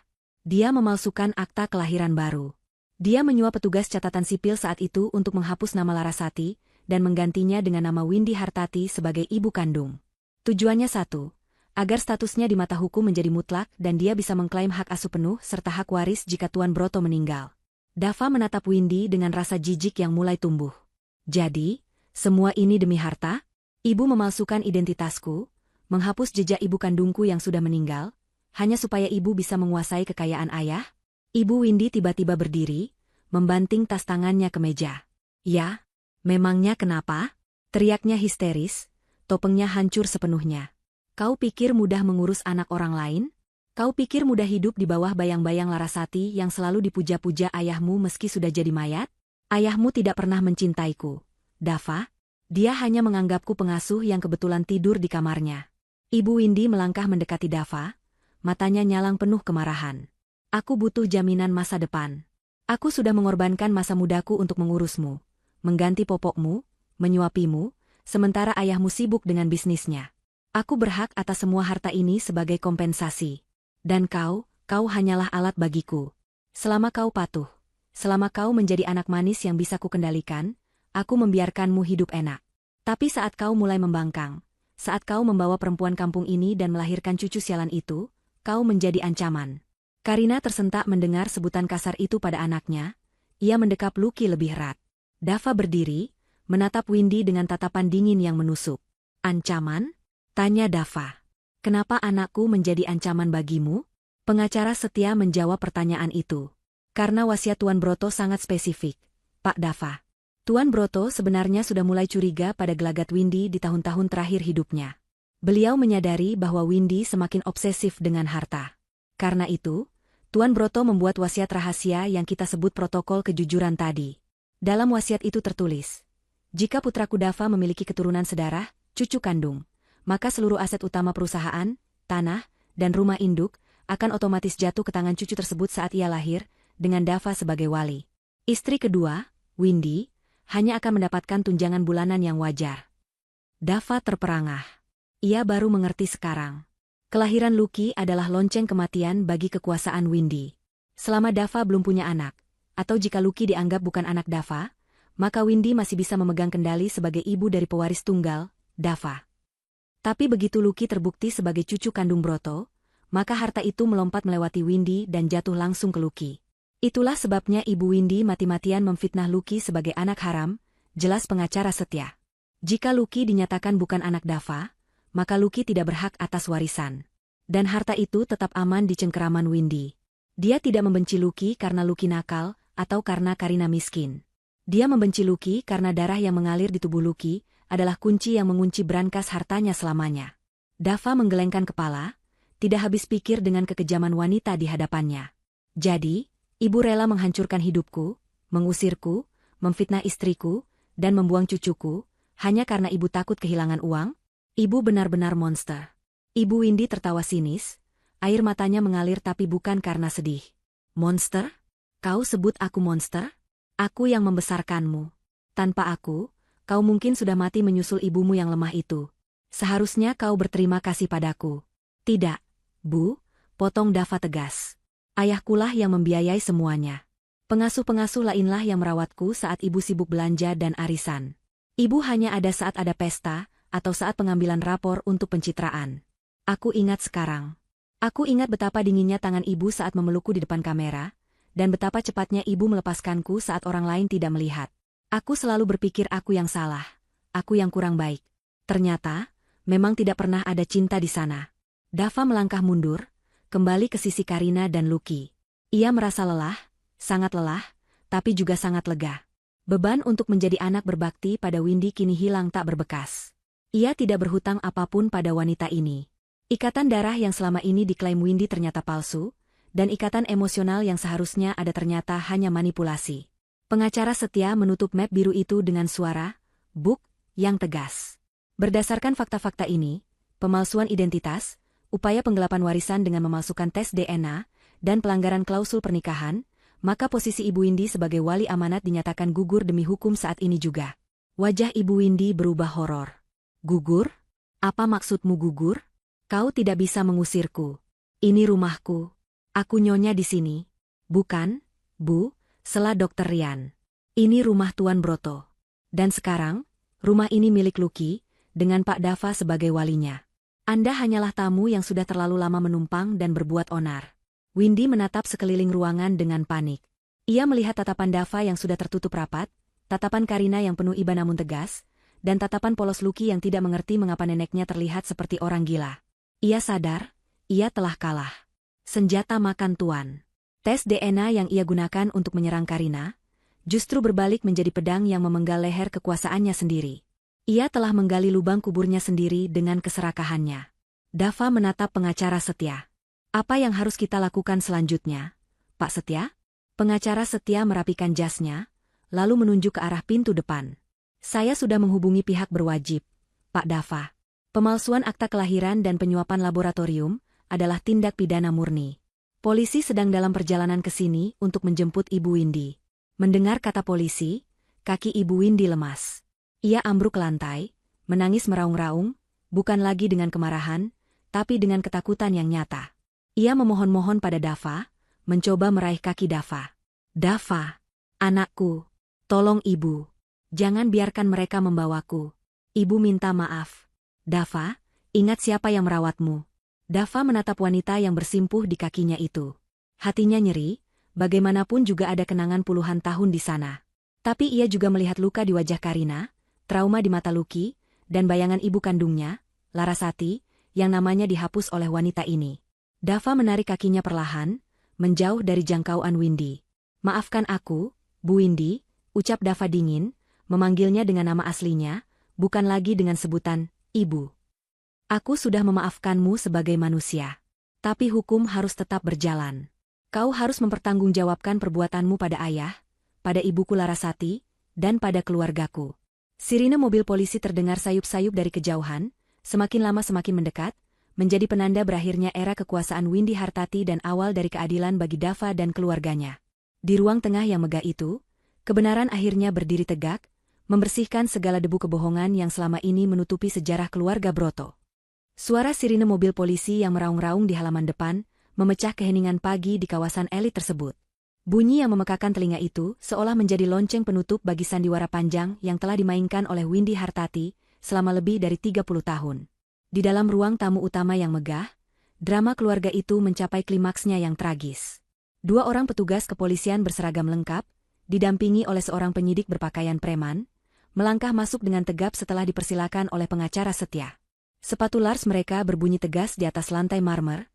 [SPEAKER 1] Dia memalsukan akta kelahiran baru. Dia menyuap petugas catatan sipil saat itu untuk menghapus nama Larasati dan menggantinya dengan nama Windy Hartati sebagai ibu kandung. Tujuannya satu, agar statusnya di mata hukum menjadi mutlak dan dia bisa mengklaim hak asuh penuh serta hak waris jika Tuan Broto meninggal. Dava menatap Windy dengan rasa jijik yang mulai tumbuh. Jadi, semua ini demi harta? Ibu memalsukan identitasku, menghapus jejak ibu kandungku yang sudah meninggal, hanya supaya ibu bisa menguasai kekayaan ayah? Ibu Windy tiba-tiba berdiri, membanting tas tangannya ke meja. Ya, memangnya kenapa? Teriaknya histeris, topengnya hancur sepenuhnya. Kau pikir mudah mengurus anak orang lain? Kau pikir mudah hidup di bawah bayang-bayang Larasati yang selalu dipuja-puja ayahmu meski sudah jadi mayat? Ayahmu tidak pernah mencintaiku, Dava. Dia hanya menganggapku pengasuh yang kebetulan tidur di kamarnya. Ibu Windy melangkah mendekati Dava, matanya nyalang penuh kemarahan. Aku butuh jaminan masa depan. Aku sudah mengorbankan masa mudaku untuk mengurusmu, mengganti popokmu, menyuapimu, sementara ayahmu sibuk dengan bisnisnya. Aku berhak atas semua harta ini sebagai kompensasi. Dan kau hanyalah alat bagiku. Selama kau patuh, selama kau menjadi anak manis yang bisa kukendalikan, aku membiarkanmu hidup enak. Tapi saat kau mulai membangkang, saat kau membawa perempuan kampung ini dan melahirkan cucu sialan itu, kau menjadi ancaman. Karina tersentak mendengar sebutan kasar itu pada anaknya. Ia mendekap Lucky lebih erat. Dava berdiri, menatap Windy dengan tatapan dingin yang menusuk. Ancaman? Tanya Dava. Kenapa anakku menjadi ancaman bagimu? Pengacara setia menjawab pertanyaan itu. Karena wasiat Tuan Broto sangat spesifik, Pak Dava. Tuan Broto sebenarnya sudah mulai curiga pada gelagat Windy di tahun-tahun terakhir hidupnya. Beliau menyadari bahwa Windy semakin obsesif dengan harta. Karena itu, Tuan Broto membuat wasiat rahasia yang kita sebut protokol kejujuran tadi. Dalam wasiat itu tertulis, jika putraku Dava memiliki keturunan sedarah, cucu kandung, maka seluruh aset utama perusahaan, tanah, dan rumah induk akan otomatis jatuh ke tangan cucu tersebut saat ia lahir, dengan Dava sebagai wali. Istri kedua, Windy, hanya akan mendapatkan tunjangan bulanan yang wajar. Dava terperangah. Ia baru mengerti sekarang. Kelahiran Lucky adalah lonceng kematian bagi kekuasaan Windy. Selama Dava belum punya anak, atau jika Lucky dianggap bukan anak Dava, maka Windy masih bisa memegang kendali sebagai ibu dari pewaris tunggal, Dava. Tapi begitu Lucky terbukti sebagai cucu kandung Broto, maka harta itu melompat melewati Windy dan jatuh langsung ke Lucky. Itulah sebabnya ibu Windy mati-matian memfitnah Lucky sebagai anak haram, jelas pengacara setia. Jika Lucky dinyatakan bukan anak Dava, maka Lucky tidak berhak atas warisan. Dan harta itu tetap aman di cengkeraman Windy. Dia tidak membenci Lucky karena Lucky nakal, atau karena Karina miskin. Dia membenci Lucky karena darah yang mengalir di tubuh Lucky adalah kunci yang mengunci brankas hartanya selamanya. Dava menggelengkan kepala, tidak habis pikir dengan kekejaman wanita di hadapannya. Jadi, ibu rela menghancurkan hidupku, mengusirku, memfitnah istriku, dan membuang cucuku, hanya karena ibu takut kehilangan uang? Ibu benar-benar monster. Ibu Windy tertawa sinis, air matanya mengalir tapi bukan karena sedih. Monster? Kau sebut aku monster? Aku yang membesarkanmu. Tanpa aku, kau mungkin sudah mati menyusul ibumu yang lemah itu. Seharusnya kau berterima kasih padaku. Tidak, Bu, potong Dava tegas. Ayahkulah yang membiayai semuanya. Pengasuh-pengasuh lainlah yang merawatku saat ibu sibuk belanja dan arisan. Ibu hanya ada saat ada pesta, atau saat pengambilan rapor untuk pencitraan. Aku ingat sekarang. Aku ingat betapa dinginnya tangan ibu saat memelukku di depan kamera, dan betapa cepatnya ibu melepaskanku saat orang lain tidak melihat. Aku selalu berpikir aku yang salah, aku yang kurang baik. Ternyata, memang tidak pernah ada cinta di sana. Dava melangkah mundur, kembali ke sisi Karina dan Lucky. Ia merasa lelah, sangat lelah, tapi juga sangat lega. Beban untuk menjadi anak berbakti pada Windy kini hilang tak berbekas. Ia tidak berhutang apapun pada wanita ini. Ikatan darah yang selama ini diklaim Windy ternyata palsu, dan ikatan emosional yang seharusnya ada ternyata hanya manipulasi. Pengacara setia menutup map biru itu dengan suara, "Buk," yang tegas. Berdasarkan fakta-fakta ini, pemalsuan identitas, upaya penggelapan warisan dengan memalsukan tes DNA, dan pelanggaran klausul pernikahan, maka posisi Ibu Windy sebagai wali amanat dinyatakan gugur demi hukum saat ini juga. Wajah Ibu Windy berubah horor. Gugur? Apa maksudmu gugur? Kau tidak bisa mengusirku. Ini rumahku. Aku nyonya di sini. Bukan, Bu, sela Dr. Rian. Ini rumah Tuan Broto. Dan sekarang, rumah ini milik Lucky, dengan Pak Dava sebagai walinya. Anda hanyalah tamu yang sudah terlalu lama menumpang dan berbuat onar. Windy menatap sekeliling ruangan dengan panik. Ia melihat tatapan Dava yang sudah tertutup rapat, tatapan Karina yang penuh iba namun tegas, dan tatapan polos Lucky yang tidak mengerti mengapa neneknya terlihat seperti orang gila. Ia sadar, ia telah kalah. Senjata makan tuan. Tes DNA yang ia gunakan untuk menyerang Karina, justru berbalik menjadi pedang yang memenggal leher kekuasaannya sendiri. Ia telah menggali lubang kuburnya sendiri dengan keserakahannya. Dava menatap pengacara setia. Apa yang harus kita lakukan selanjutnya, Pak Setia? Pengacara setia merapikan jasnya, lalu menunjuk ke arah pintu depan. Saya sudah menghubungi pihak berwajib, Pak Dava. Pemalsuan akta kelahiran dan penyuapan laboratorium adalah tindak pidana murni. Polisi sedang dalam perjalanan ke sini untuk menjemput Ibu Windy. Mendengar kata polisi, kaki Ibu Windy lemas. Ia ambruk ke lantai, menangis meraung-raung, bukan lagi dengan kemarahan, tapi dengan ketakutan yang nyata. Ia memohon-mohon pada Dava, mencoba meraih kaki Dava. Dava, anakku, tolong ibu. Jangan biarkan mereka membawaku. Ibu minta maaf. Dava, ingat siapa yang merawatmu. Dava menatap wanita yang bersimpuh di kakinya itu. Hatinya nyeri, bagaimanapun juga ada kenangan puluhan tahun di sana. Tapi ia juga melihat luka di wajah Karina, trauma di mata Lucky, dan bayangan ibu kandungnya, Larasati, yang namanya dihapus oleh wanita ini. Dava menarik kakinya perlahan, menjauh dari jangkauan Windy. Maafkan aku, Bu Windy, ucap Dava dingin, memanggilnya dengan nama aslinya, bukan lagi dengan sebutan Ibu. Aku sudah memaafkanmu sebagai manusia. Tapi hukum harus tetap berjalan. Kau harus mempertanggungjawabkan perbuatanmu pada ayah, pada ibuku Larasati, dan pada keluargaku. Sirine mobil polisi terdengar sayup-sayup dari kejauhan, semakin lama semakin mendekat, menjadi penanda berakhirnya era kekuasaan Windy Hartati dan awal dari keadilan bagi Dava dan keluarganya. Di ruang tengah yang megah itu, kebenaran akhirnya berdiri tegak, membersihkan segala debu kebohongan yang selama ini menutupi sejarah keluarga Broto. Suara sirine mobil polisi yang meraung-raung di halaman depan, memecah keheningan pagi di kawasan elit tersebut. Bunyi yang memekakan telinga itu seolah menjadi lonceng penutup bagi sandiwara panjang yang telah dimainkan oleh Windy Hartati selama lebih dari 30 tahun. Di dalam ruang tamu utama yang megah, drama keluarga itu mencapai klimaksnya yang tragis. Dua orang petugas kepolisian berseragam lengkap, didampingi oleh seorang penyidik berpakaian preman, melangkah masuk dengan tegap setelah dipersilakan oleh pengacara Setia. Sepatu Lars mereka berbunyi tegas di atas lantai marmer,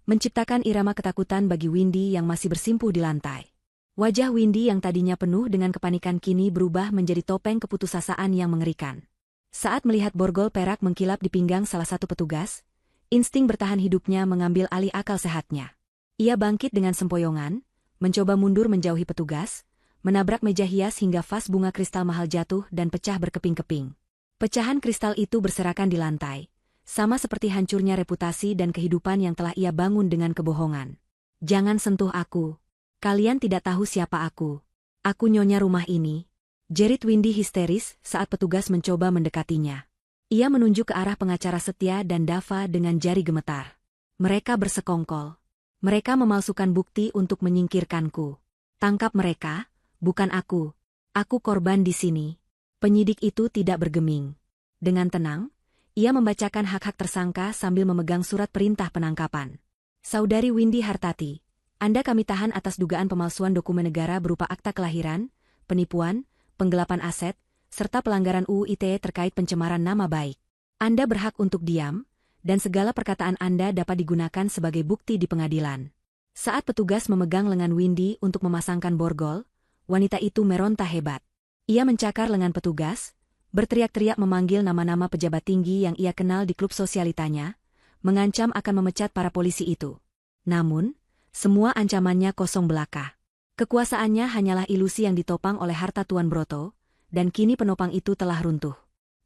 [SPEAKER 1] menciptakan irama ketakutan bagi Windy yang masih bersimpuh di lantai. Wajah Windy yang tadinya penuh dengan kepanikan kini berubah menjadi topeng keputusasaan yang mengerikan. Saat melihat borgol perak mengkilap di pinggang salah satu petugas, insting bertahan hidupnya mengambil alih akal sehatnya. Ia bangkit dengan sempoyongan, mencoba mundur menjauhi petugas, menabrak meja hias hingga vas bunga kristal mahal jatuh dan pecah berkeping-keping. Pecahan kristal itu berserakan di lantai, sama seperti hancurnya reputasi dan kehidupan yang telah ia bangun dengan kebohongan. "Jangan sentuh aku. Kalian tidak tahu siapa aku. Aku nyonya rumah ini," jerit Windy histeris saat petugas mencoba mendekatinya. Ia menunjuk ke arah pengacara Setia dan Dava dengan jari gemetar. Mereka bersekongkol. Mereka memalsukan bukti untuk menyingkirkanku. "Tangkap mereka, bukan aku. Aku korban di sini." Penyidik itu tidak bergeming. Dengan tenang, ia membacakan hak-hak tersangka sambil memegang surat perintah penangkapan. "Saudari Windy Hartati, Anda kami tahan atas dugaan pemalsuan dokumen negara berupa akta kelahiran, penipuan, penggelapan aset, serta pelanggaran UU ITE terkait pencemaran nama baik. Anda berhak untuk diam, dan segala perkataan Anda dapat digunakan sebagai bukti di pengadilan." Saat petugas memegang lengan Windy untuk memasangkan borgol, wanita itu meronta hebat. Ia mencakar lengan petugas, berteriak-teriak memanggil nama-nama pejabat tinggi yang ia kenal di klub sosialitanya, mengancam akan memecat para polisi itu. Namun, semua ancamannya kosong belaka. Kekuasaannya hanyalah ilusi yang ditopang oleh harta Tuan Broto, dan kini penopang itu telah runtuh.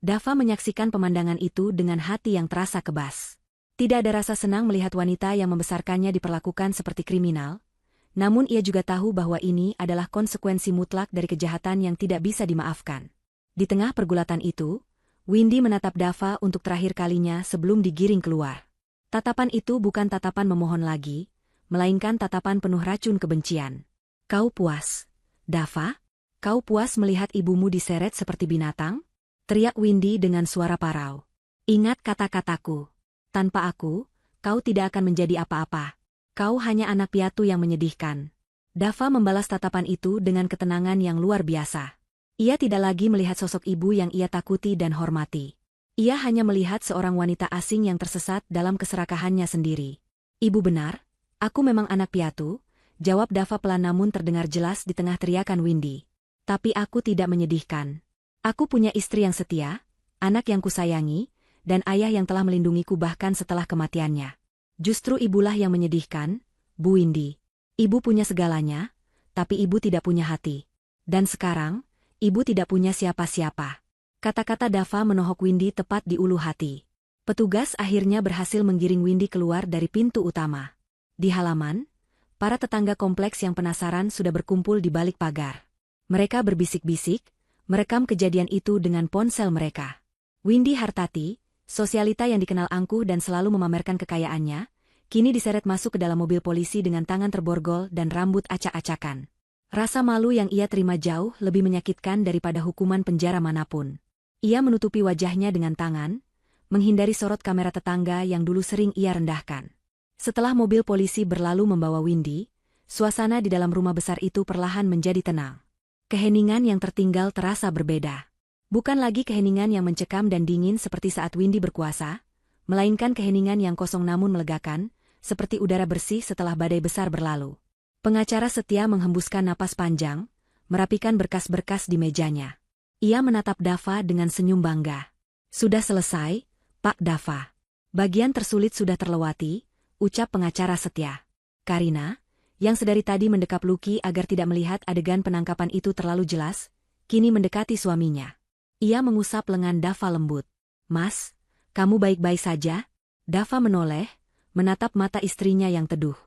[SPEAKER 1] Dava menyaksikan pemandangan itu dengan hati yang terasa kebas. Tidak ada rasa senang melihat wanita yang membesarkannya diperlakukan seperti kriminal, namun ia juga tahu bahwa ini adalah konsekuensi mutlak dari kejahatan yang tidak bisa dimaafkan. Di tengah pergulatan itu, Windy menatap Dava untuk terakhir kalinya sebelum digiring keluar. Tatapan itu bukan tatapan memohon lagi, melainkan tatapan penuh racun kebencian. "Kau puas, Dava? Kau puas melihat ibumu diseret seperti binatang?" teriak Windy dengan suara parau. "Ingat kata-kataku. Tanpa aku, kau tidak akan menjadi apa-apa. Kau hanya anak piatu yang menyedihkan." Dava membalas tatapan itu dengan ketenangan yang luar biasa. Ia tidak lagi melihat sosok ibu yang ia takuti dan hormati. Ia hanya melihat seorang wanita asing yang tersesat dalam keserakahannya sendiri. "Ibu benar, aku memang anak piatu," jawab Dava pelan namun terdengar jelas di tengah teriakan Windy. "Tapi aku tidak menyedihkan. Aku punya istri yang setia, anak yang kusayangi, dan ayah yang telah melindungiku bahkan setelah kematiannya. Justru ibulah yang menyedihkan, Bu Windy. Ibu punya segalanya, tapi ibu tidak punya hati. Dan sekarang, ibu tidak punya siapa-siapa." Kata-kata Dava menohok Windy tepat di ulu hati. Petugas akhirnya berhasil menggiring Windy keluar dari pintu utama. Di halaman, para tetangga kompleks yang penasaran sudah berkumpul di balik pagar. Mereka berbisik-bisik, merekam kejadian itu dengan ponsel mereka. Windy Hartati, sosialita yang dikenal angkuh dan selalu memamerkan kekayaannya, kini diseret masuk ke dalam mobil polisi dengan tangan terborgol dan rambut acak-acakan. Rasa malu yang ia terima jauh lebih menyakitkan daripada hukuman penjara manapun. Ia menutupi wajahnya dengan tangan, menghindari sorot kamera tetangga yang dulu sering ia rendahkan. Setelah mobil polisi berlalu membawa Windy, suasana di dalam rumah besar itu perlahan menjadi tenang. Keheningan yang tertinggal terasa berbeda. Bukan lagi keheningan yang mencekam dan dingin seperti saat Windy berkuasa, melainkan keheningan yang kosong namun melegakan, seperti udara bersih setelah badai besar berlalu. Pengacara Setia menghembuskan napas panjang, merapikan berkas-berkas di mejanya. Ia menatap Dava dengan senyum bangga. "Sudah selesai, Pak Dava. Bagian tersulit sudah terlewati," ucap pengacara Setia. Karina, yang sedari tadi mendekap Lucky agar tidak melihat adegan penangkapan itu terlalu jelas, kini mendekati suaminya. Ia mengusap lengan Dava lembut. "Mas, kamu baik-baik saja?" Dava menoleh, menatap mata istrinya yang teduh.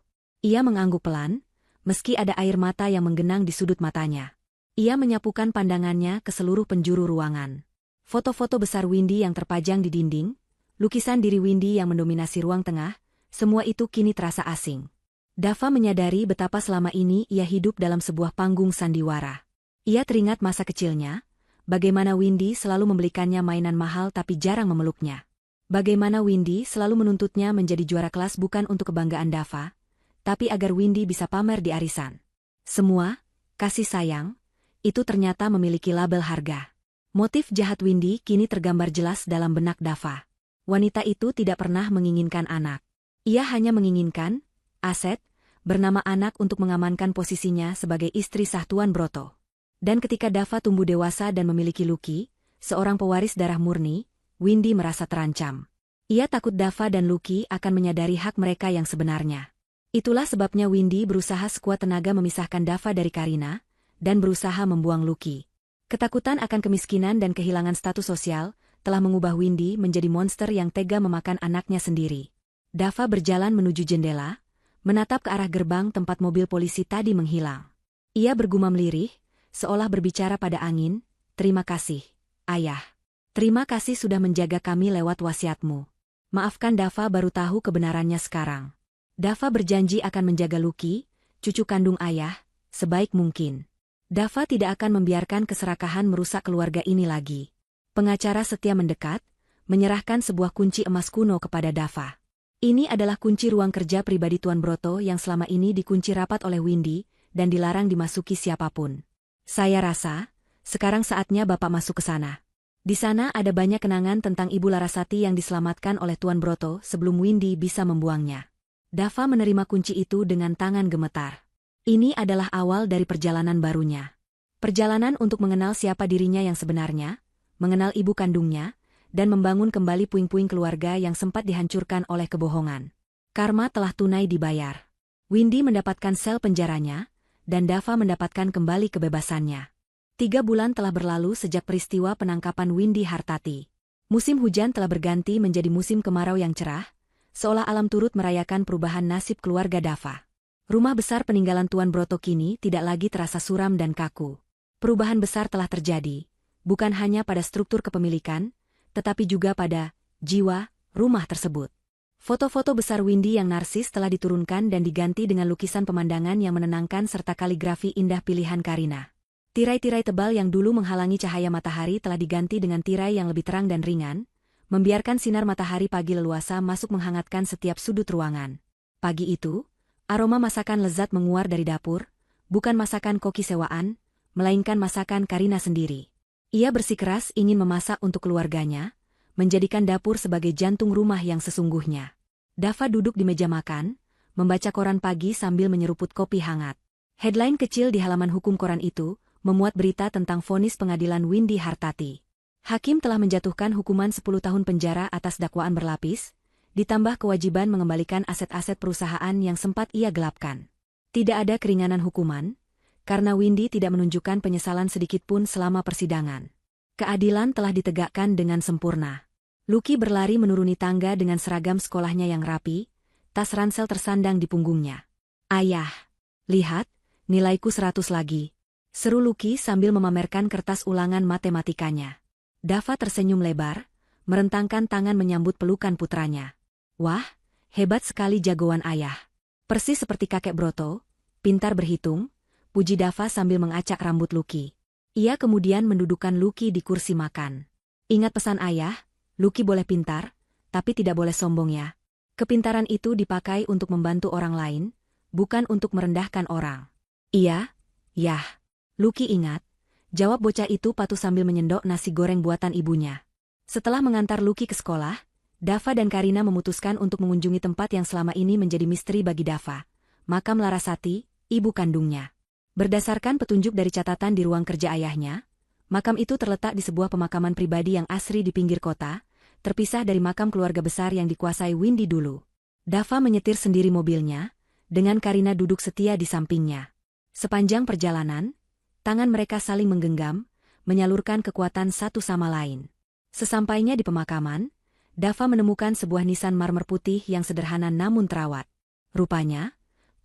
[SPEAKER 1] Ia mengangguk pelan, meski ada air mata yang menggenang di sudut matanya. Ia menyapukan pandangannya ke seluruh penjuru ruangan. Foto-foto besar Windy yang terpajang di dinding, lukisan diri Windy yang mendominasi ruang tengah, semua itu kini terasa asing. Dava menyadari betapa selama ini ia hidup dalam sebuah panggung sandiwara. Ia teringat masa kecilnya, bagaimana Windy selalu membelikannya mainan mahal tapi jarang memeluknya. Bagaimana Windy selalu menuntutnya menjadi juara kelas bukan untuk kebanggaan Dava, tapi agar Windy bisa pamer di arisan. Semua, kasih sayang, itu ternyata memiliki label harga. Motif jahat Windy kini tergambar jelas dalam benak Dava. Wanita itu tidak pernah menginginkan anak. Ia hanya menginginkan aset, bernama anak untuk mengamankan posisinya sebagai istri sah Tuan Broto. Dan ketika Dava tumbuh dewasa dan memiliki Lucky, seorang pewaris darah murni, Windy merasa terancam. Ia takut Dava dan Lucky akan menyadari hak mereka yang sebenarnya. Itulah sebabnya Windy berusaha sekuat tenaga memisahkan Dava dari Karina, dan berusaha membuang Lucky. Ketakutan akan kemiskinan dan kehilangan status sosial telah mengubah Windy menjadi monster yang tega memakan anaknya sendiri. Dava berjalan menuju jendela, menatap ke arah gerbang tempat mobil polisi tadi menghilang. Ia bergumam lirih, seolah berbicara pada angin, "Terima kasih, Ayah. Terima kasih sudah menjaga kami lewat wasiatmu. Maafkan Dava baru tahu kebenarannya sekarang." Dava berjanji akan menjaga Lucky, cucu kandung ayah, sebaik mungkin. Dava tidak akan membiarkan keserakahan merusak keluarga ini lagi. Pengacara setia mendekat, menyerahkan sebuah kunci emas kuno kepada Dava. Ini adalah kunci ruang kerja pribadi Tuan Broto yang selama ini dikunci rapat oleh Windy dan dilarang dimasuki siapapun. Saya rasa, sekarang saatnya Bapak masuk ke sana. Di sana ada banyak kenangan tentang Ibu Larasati yang diselamatkan oleh Tuan Broto sebelum Windy bisa membuangnya. Dava menerima kunci itu dengan tangan gemetar. Ini adalah awal dari perjalanan barunya. Perjalanan untuk mengenal siapa dirinya yang sebenarnya, mengenal ibu kandungnya, dan membangun kembali puing-puing keluarga yang sempat dihancurkan oleh kebohongan. Karma telah tunai dibayar. Windy mendapatkan sel penjaranya, dan Dava mendapatkan kembali kebebasannya. 3 bulan telah berlalu sejak peristiwa penangkapan Windy Hartati. Musim hujan telah berganti menjadi musim kemarau yang cerah, seolah alam turut merayakan perubahan nasib keluarga Dava. Rumah besar peninggalan Tuan Broto kini tidak lagi terasa suram dan kaku. Perubahan besar telah terjadi, bukan hanya pada struktur kepemilikan, tetapi juga pada jiwa rumah tersebut. Foto-foto besar Windy yang narsis telah diturunkan dan diganti dengan lukisan pemandangan yang menenangkan serta kaligrafi indah pilihan Karina. Tirai-tirai tebal yang dulu menghalangi cahaya matahari telah diganti dengan tirai yang lebih terang dan ringan, membiarkan sinar matahari pagi leluasa masuk menghangatkan setiap sudut ruangan. Pagi itu, aroma masakan lezat menguar dari dapur, bukan masakan koki sewaan, melainkan masakan Karina sendiri. Ia bersikeras ingin memasak untuk keluarganya, menjadikan dapur sebagai jantung rumah yang sesungguhnya. Dava duduk di meja makan, membaca koran pagi sambil menyeruput kopi hangat. Headline kecil di halaman hukum koran itu memuat berita tentang vonis pengadilan Windy Hartati. Hakim telah menjatuhkan hukuman 10 tahun penjara atas dakwaan berlapis, ditambah kewajiban mengembalikan aset-aset perusahaan yang sempat ia gelapkan. Tidak ada keringanan hukuman, karena Windy tidak menunjukkan penyesalan sedikitpun selama persidangan. Keadilan telah ditegakkan dengan sempurna. Lucky berlari menuruni tangga dengan seragam sekolahnya yang rapi, tas ransel tersandang di punggungnya. "Ayah, lihat, nilaiku 100 lagi," seru Lucky sambil memamerkan kertas ulangan matematikanya. Dava tersenyum lebar, merentangkan tangan menyambut pelukan putranya. "Wah, hebat sekali jagoan ayah. Persis seperti kakek Broto, pintar berhitung," puji Dava sambil mengacak rambut Lucky. Ia kemudian mendudukkan Lucky di kursi makan. "Ingat pesan ayah, Lucky boleh pintar, tapi tidak boleh sombong ya. Kepintaran itu dipakai untuk membantu orang lain, bukan untuk merendahkan orang." "Iya, yah." Lucky ingat, jawab bocah itu patuh sambil menyendok nasi goreng buatan ibunya. Setelah mengantar Lucky ke sekolah, Dava dan Karina memutuskan untuk mengunjungi tempat yang selama ini menjadi misteri bagi Dava, makam Larasati, ibu kandungnya. Berdasarkan petunjuk dari catatan di ruang kerja ayahnya, makam itu terletak di sebuah pemakaman pribadi yang asri di pinggir kota, terpisah dari makam keluarga besar yang dikuasai Windy dulu. Dava menyetir sendiri mobilnya, dengan Karina duduk setia di sampingnya. Sepanjang perjalanan, tangan mereka saling menggenggam, menyalurkan kekuatan satu sama lain. Sesampainya di pemakaman, Dava menemukan sebuah nisan marmer putih yang sederhana namun terawat. Rupanya,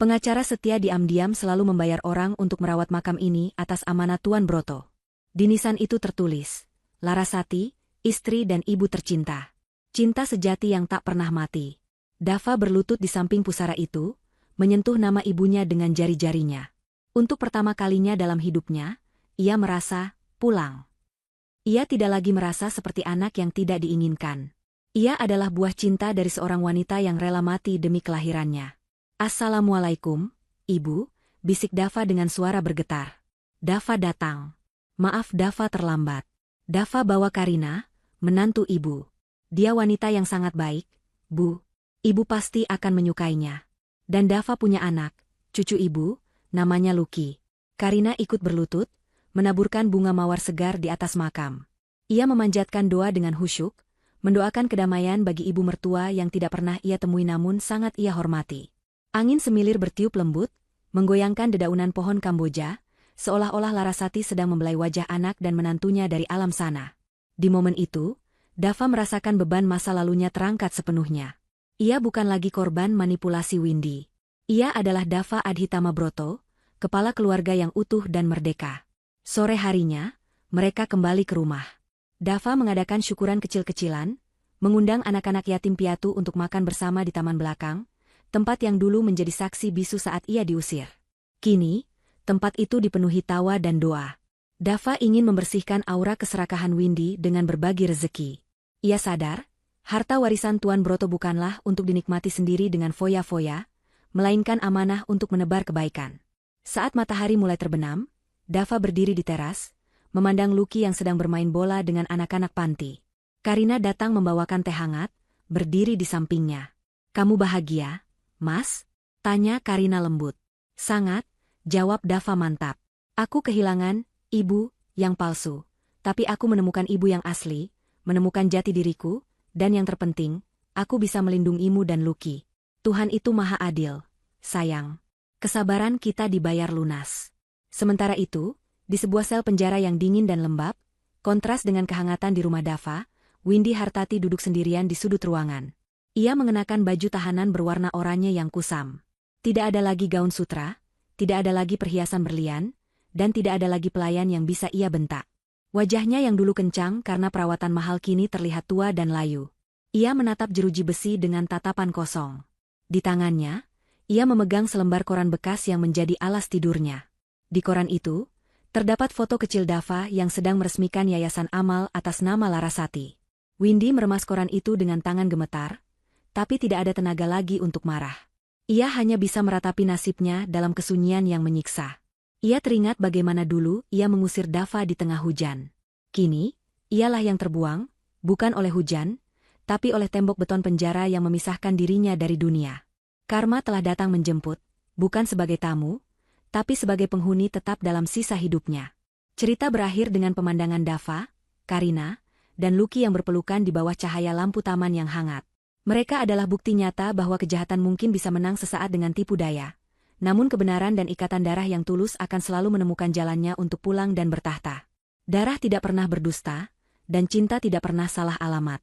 [SPEAKER 1] pengacara setia diam-diam selalu membayar orang untuk merawat makam ini atas amanat Tuan Broto. Di nisan itu tertulis, "Larasati, istri dan ibu tercinta. Cinta sejati yang tak pernah mati." Dava berlutut di samping pusara itu, menyentuh nama ibunya dengan jari-jarinya. Untuk pertama kalinya dalam hidupnya, ia merasa pulang. Ia tidak lagi merasa seperti anak yang tidak diinginkan. Ia adalah buah cinta dari seorang wanita yang rela mati demi kelahirannya. "Assalamualaikum, Ibu," bisik Dava dengan suara bergetar. Dava datang. "Maaf Dava terlambat." Dava bawa Karina, menantu ibu. "Dia wanita yang sangat baik, Bu. Ibu pasti akan menyukainya. Dan Dava punya anak, cucu ibu, namanya Lucky." Karina ikut berlutut, menaburkan bunga mawar segar di atas makam. Ia memanjatkan doa dengan khusyuk, mendoakan kedamaian bagi ibu mertua yang tidak pernah ia temui namun sangat ia hormati. Angin semilir bertiup lembut, menggoyangkan dedaunan pohon Kamboja, seolah-olah Larasati sedang membelai wajah anak dan menantunya dari alam sana. Di momen itu, Dava merasakan beban masa lalunya terangkat sepenuhnya. Ia bukan lagi korban manipulasi Windy. Ia adalah Dava Adhitama Broto, kepala keluarga yang utuh dan merdeka. Sore harinya, mereka kembali ke rumah. Dava mengadakan syukuran kecil-kecilan, mengundang anak-anak yatim piatu untuk makan bersama di taman belakang, tempat yang dulu menjadi saksi bisu saat ia diusir. Kini, tempat itu dipenuhi tawa dan doa. Dava ingin membersihkan aura keserakahan Windy dengan berbagi rezeki. Ia sadar, harta warisan Tuan Broto bukanlah untuk dinikmati sendiri dengan foya-foya, melainkan amanah untuk menebar kebaikan. Saat matahari mulai terbenam, Dava berdiri di teras, memandang Lucky yang sedang bermain bola dengan anak-anak panti. Karina datang membawakan teh hangat, berdiri di sampingnya. "Kamu bahagia, Mas?" tanya Karina lembut. "Sangat," jawab Dava mantap. "Aku kehilangan ibu yang palsu, tapi aku menemukan ibu yang asli, menemukan jati diriku, dan yang terpenting, aku bisa melindungimu dan Lucky. Tuhan itu maha adil, sayang. Kesabaran kita dibayar lunas." Sementara itu, di sebuah sel penjara yang dingin dan lembab, kontras dengan kehangatan di rumah Dava, Windy Hartati duduk sendirian di sudut ruangan. Ia mengenakan baju tahanan berwarna oranye yang kusam. Tidak ada lagi gaun sutra, tidak ada lagi perhiasan berlian, dan tidak ada lagi pelayan yang bisa ia bentak. Wajahnya yang dulu kencang karena perawatan mahal kini terlihat tua dan layu. Ia menatap jeruji besi dengan tatapan kosong. Di tangannya, ia memegang selembar koran bekas yang menjadi alas tidurnya. Di koran itu, terdapat foto kecil Dava yang sedang meresmikan yayasan amal atas nama Larasati. Windy meremas koran itu dengan tangan gemetar, tapi tidak ada tenaga lagi untuk marah. Ia hanya bisa meratapi nasibnya dalam kesunyian yang menyiksa. Ia teringat bagaimana dulu ia mengusir Dava di tengah hujan. Kini, ialah yang terbuang, bukan oleh hujan, tapi oleh tembok beton penjara yang memisahkan dirinya dari dunia. Karma telah datang menjemput, bukan sebagai tamu, tapi sebagai penghuni tetap dalam sisa hidupnya. Cerita berakhir dengan pemandangan Dava, Karina, dan Lucky yang berpelukan di bawah cahaya lampu taman yang hangat. Mereka adalah bukti nyata bahwa kejahatan mungkin bisa menang sesaat dengan tipu daya. Namun kebenaran dan ikatan darah yang tulus akan selalu menemukan jalannya untuk pulang dan bertahta. Darah tidak pernah berdusta, dan cinta tidak pernah salah alamat.